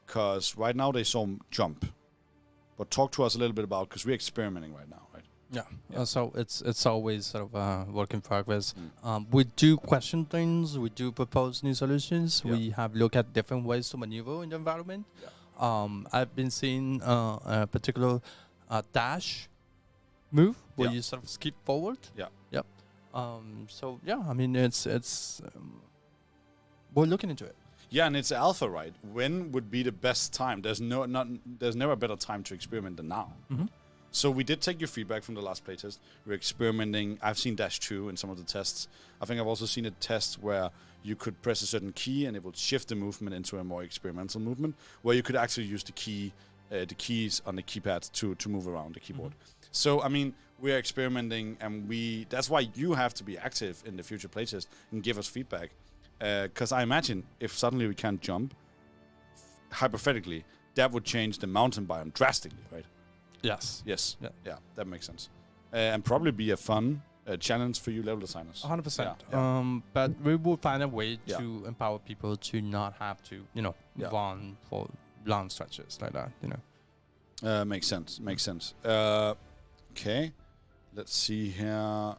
Because right now they saw jump. But talk to us a little bit about, because we're experimenting right now, right? Yeah. So it's always sort of a work in progress. We do question things. We do propose new solutions. Yeah. We have looked at different ways to maneuver in the environment. Yeah. I've been seeing a particular dash move where you sort of skip forward. Yeah. Yep. So yeah, I mean it's we're looking into it. Yeah, and it's alpha, right? When would be the best time? There's never a better time to experiment than now. Mm-hmm. So we did take your feedback from the last playtest. We're experimenting. I've seen Dash 2 in some of the tests. I think I've also seen a test where you could press a certain key and it would shift the movement into a more experimental movement, where you could actually use the keys on the keypad to move around the keyboard. Mm-hmm. So, I mean, we're experimenting, and that's why you have to be active in the future playtest and give us feedback. Because I imagine if suddenly we can't jump, hypothetically, that would change the mountain biome drastically, right? Yes. Yeah, that makes sense. And probably be a fun challenge for you level designers. 100%. Yeah. But we will find a way to empower people to not have to, run for long stretches like that, Makes sense. Okay. Let's see here.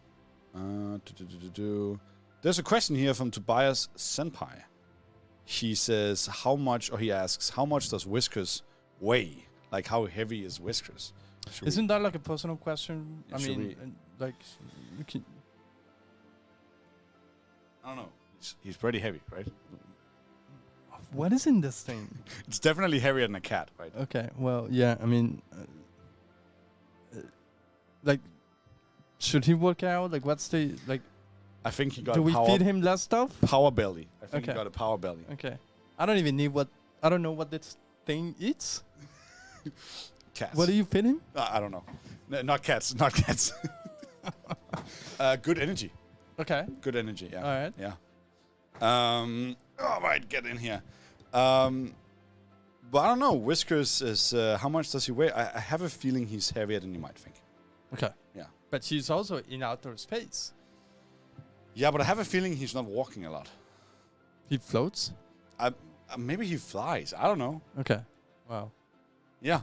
There's a question here from Tobias Senpai. He says, he asks, how much does Whiskers weigh? Like, how heavy is Whiskers? Isn't that like a personal question? Yeah, I mean, like, you can. I don't know. He's pretty heavy, right? What is in this thing? It's definitely heavier than a cat, right? Okay, well, yeah, I mean, like, should he work out? Like, what's the, like... I think he got Do we feed him less stuff? Power belly. I think he got a power belly. Okay. I don't know what this thing eats. Cats. What do you feed him? I don't know. No, not cats. Good energy. Okay. Good energy, yeah. All right. Yeah. All right, get in here. But I don't know. Whiskers is, how much does he weigh? I have a feeling he's heavier than you might think. Okay. Yeah. But she's also in outer space. Yeah, but I have a feeling he's not walking a lot. He floats? Maybe he flies. I don't know. Okay. Wow. Yeah.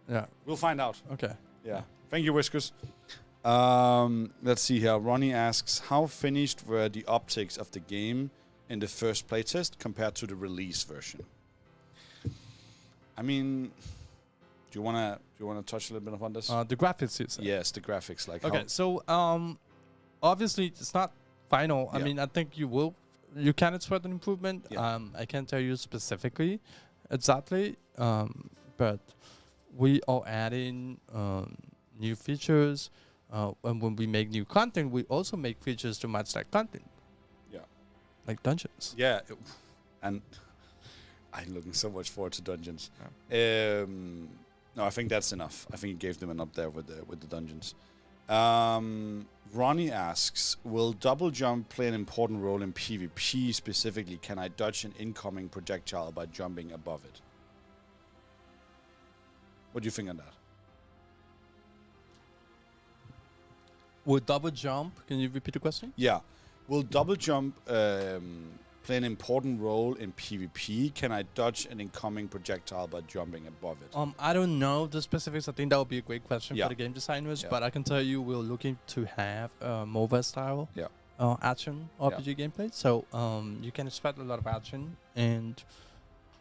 Yeah. We'll find out. Okay. Yeah. Thank you, Whiskers. Let's see here. Ronnie asks, how finished were the optics of the game in the first playtest compared to the release version? I mean, do you wanna touch a little bit upon this? The graphics, you said. Yes, the graphics. Like okay, so obviously it's not final. I Yeah. mean, I think you can expect an improvement. Yeah. I can't tell you specifically, exactly, but we are adding new features. And when we make new content, we also make features to match that content. Yeah. Like dungeons. Yeah, and I'm looking so much forward to dungeons. No, I think that's enough. I think you gave them enough there with the dungeons. Ronnie asks, will double jump play an important role in PvP specifically? Can I dodge an incoming projectile by jumping above it? What do you think on that? Will double jump? Can you repeat the question? Yeah. Will double jump play an important role in PvP? Can I dodge an incoming projectile by jumping above it? I don't know the specifics. I think that would be a great question Yeah. for the game designers, Yeah. but I can tell you we're looking to have MOBA style action RPG gameplay. So you can expect a lot of action, and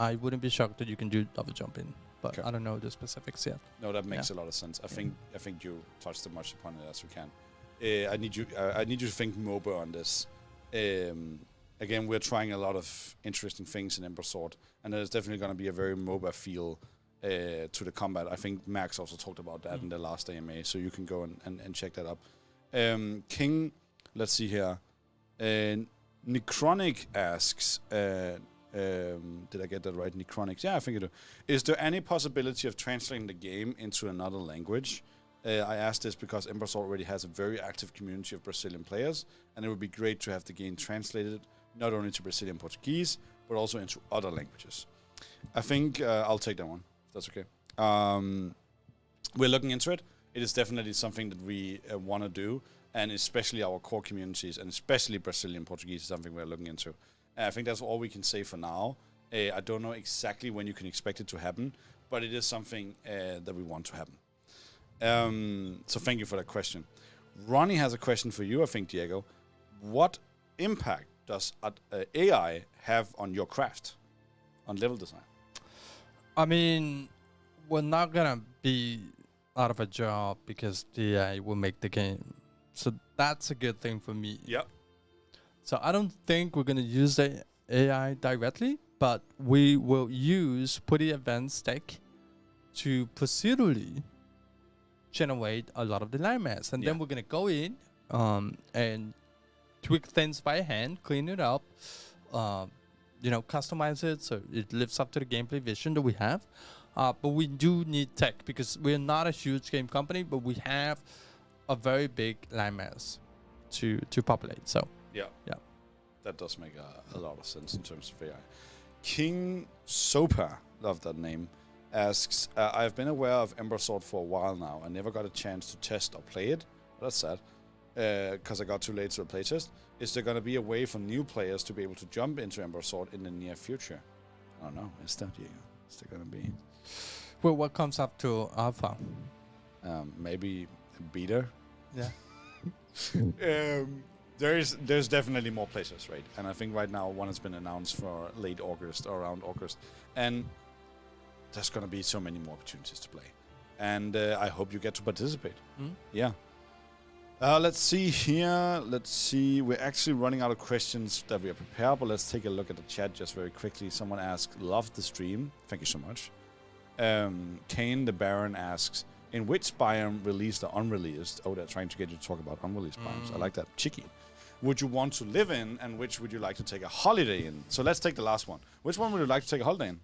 I wouldn't be shocked that you can do double jumping, but I don't know the specifics yet. No, that makes a lot of sense. I think you touched as much upon it as you can. I need you to think MOBA on this. Again, we're trying a lot of interesting things in Ember Sword, and there's definitely going to be a very MOBA feel to the combat. I think Max also talked about that in the last AMA, so you can go and check that up. King, let's see here. Necronic asks, did I get that right? Necronics? Yeah, I think I do. Is there any possibility of translating the game into another language? I asked this because Ember Sword already has a very active community of Brazilian players, and it would be great to have the game translated not only to Brazilian Portuguese, but also into other languages. I think I'll take that one, if that's okay. We're looking into it. It is definitely something that we want to do, and especially our core communities, and especially Brazilian Portuguese is something we're looking into. I think that's all we can say for now. I don't know exactly when you can expect it to happen, but it is something that we want to happen. So thank you for that question. Ronnie has a question for you, I think, Diego. What impact does AI have on your craft, on level design? I mean, we're not going to be out of a job because the AI will make the game. So that's a good thing for me. Yep. So I don't think we're going to use the AI directly, but we will use pretty advanced tech to procedurally generate a lot of the landmass, and then we're gonna go in and tweak things by hand, clean it up, customize it so it lives up to the gameplay vision that we have. But we do need tech because we're not a huge game company, but we have a very big landmass to populate. So yeah, that does make a lot of sense in terms of AI. King Sopa, love that name, asks, I've been aware of Ember Sword for a while now. I never got a chance to test or play it. That's sad, because I got too late to the playtest. Is there going to be a way for new players to be able to jump into Ember Sword in the near future? I don't know. Is there going to be? Well, what comes up to alpha? Maybe a beta. Yeah. There's definitely more places, right? And I think right now one has been announced for late August or around August, and there's going to be so many more opportunities to play. And I hope you get to participate. Yeah. Let's see here. Let's see. We're actually running out of questions that we are prepared, but let's take a look at the chat just very quickly. Someone asked, love the stream. Thank you so much. Kane the Baron asks, in which biome released or unreleased? Oh, they're trying to get you to talk about unreleased biomes. I like that. Cheeky. Would you want to live in, and which would you like to take a holiday in? So let's take the last one. Which one would you like to take a holiday in?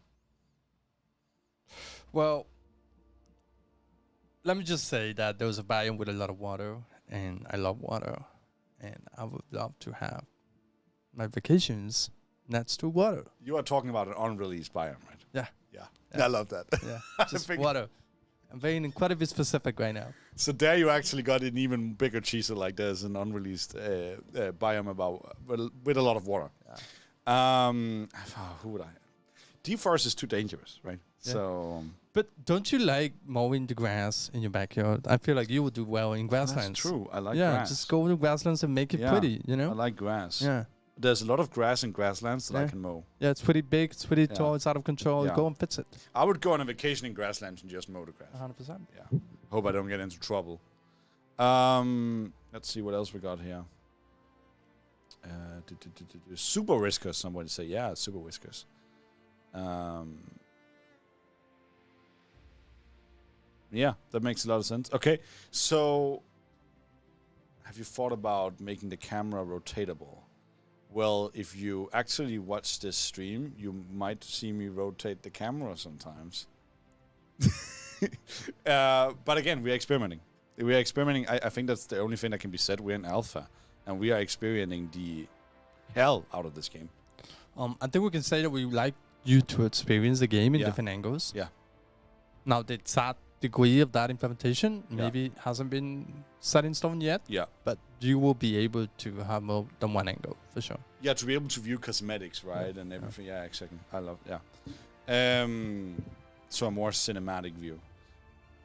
Well, let me just say that there was a biome with a lot of water, and I love water, and I would love to have my vacations next to water. You are talking about an unreleased biome, right? Yeah. I love that. Yeah, just water. I'm being incredibly specific right now. So there you actually got an even bigger teaser, like there's an unreleased biome with a lot of water. Yeah. Who would I? Deep forest is too dangerous, right? Yeah. So. But don't you like mowing the grass in your backyard? I feel like you would do well in grasslands. That's true. I like grass. Yeah, just go to grasslands and make it pretty, you know? I like grass. Yeah. There's a lot of grass in grasslands that I can mow. Yeah, it's pretty big, it's pretty tall, it's out of control. Yeah. Go and fix it. I would go on a vacation in grasslands and just mow the grass. 100%. Yeah. Hope I don't get into trouble. Let's see what else we got here. Super Whiskers, somebody say. Yeah, Super Whiskers. Yeah, that makes a lot of sense. Okay, so have you thought about making the camera rotatable? Well, if you actually watch this stream, you might see me rotate the camera sometimes. But again, we're experimenting. I think that's the only thing that can be said. We're in alpha, and we are experiencing the hell out of this game. I think we can say that we would like you to experience the game in Yeah. different angles. Yeah. Now, the exact degree of that implementation maybe hasn't been set in stone yet. Yeah. But you will be able to have more than one angle, for sure. Yeah, to be able to view cosmetics, right, and everything. Yeah, exactly. I love. Yeah. So a more cinematic view.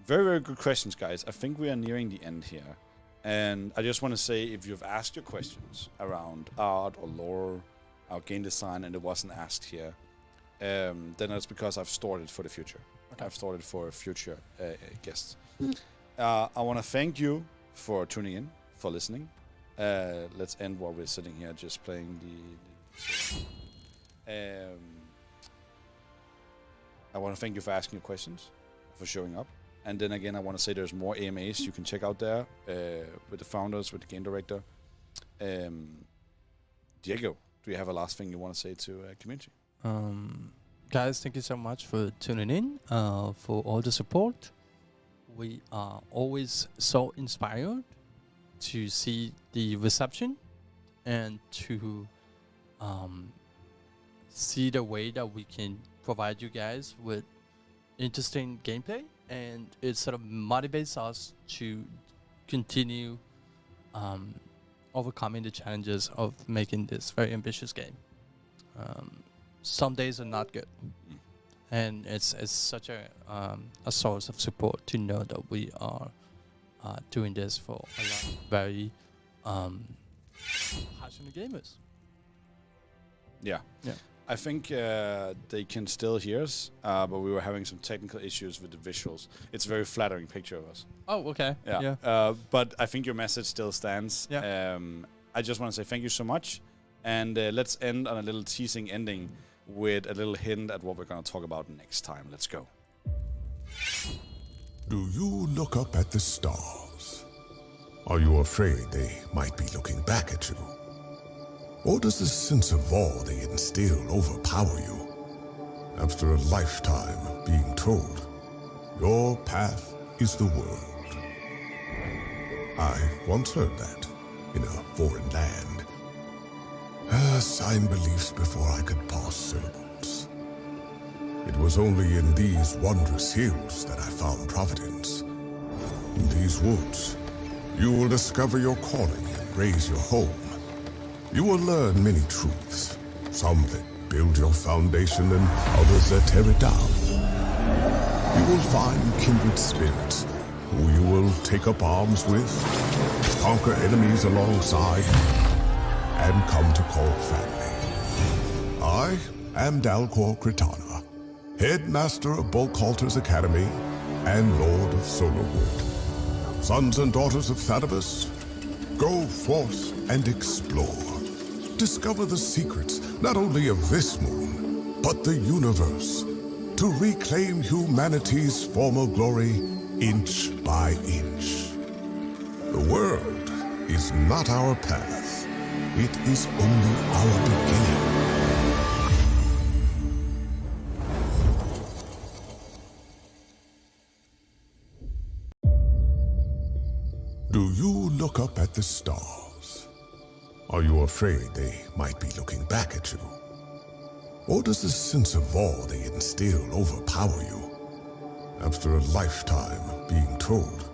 Very, very good questions, guys. I think we are nearing the end here. And I just want to say, if you've asked your questions around art or lore, or game design, and it wasn't asked here, then that's because I've stored it for the future. Okay. I've stored it for future guests. I want to thank you for tuning in, for listening. Let's end while we're sitting here just playing I want to thank you for asking your questions, for showing up. And then again, I want to say there's more AMAs you can check out there with the founders, with the game director. Diego, do you have a last thing you want to say to community? Guys, thank you so much for tuning in, for all the support. We are always so inspired to see the reception and to see the way that we can provide you guys with interesting gameplay, and it sort of motivates us to continue overcoming the challenges of making this very ambitious game. Some days are not good, and it's such a source of support to know that we are doing this for a lot of very passionate gamers. Yeah. I think they can still hear us, but we were having some technical issues with the visuals. It's a very flattering picture of us. Oh, okay. Yeah. But I think your message still stands. Yeah. I just want to say thank you so much. And let's end on a little teasing ending with a little hint at what we're going to talk about next time. Let's go. Do you look up at the stars? Are you afraid they might be looking back at you? Or does the sense of awe they instill overpower you? After a lifetime of being told, your path is the world. I once heard that in a foreign land. Assigned beliefs before I could parse syllables. It was only in these wondrous hills that I found providence. In these woods, you will discover your calling and raise your home. You will learn many truths, some that build your foundation and others that tear it down. You will find kindred spirits who you will take up arms with, conquer enemies alongside, and come to call family. I am Dalcor Kritana, Headmaster of Bulkhalter's Academy and Lord of Solarwood. Sons and daughters of Thanatos, go forth and explore. Discover the secrets not only of this moon, but the universe, to reclaim humanity's former glory inch by inch. The world is not our path. It is only our beginning. Do you look up at the stars? Are you afraid they might be looking back at you? Or does the sense of awe they instill overpower you? After a lifetime of being told,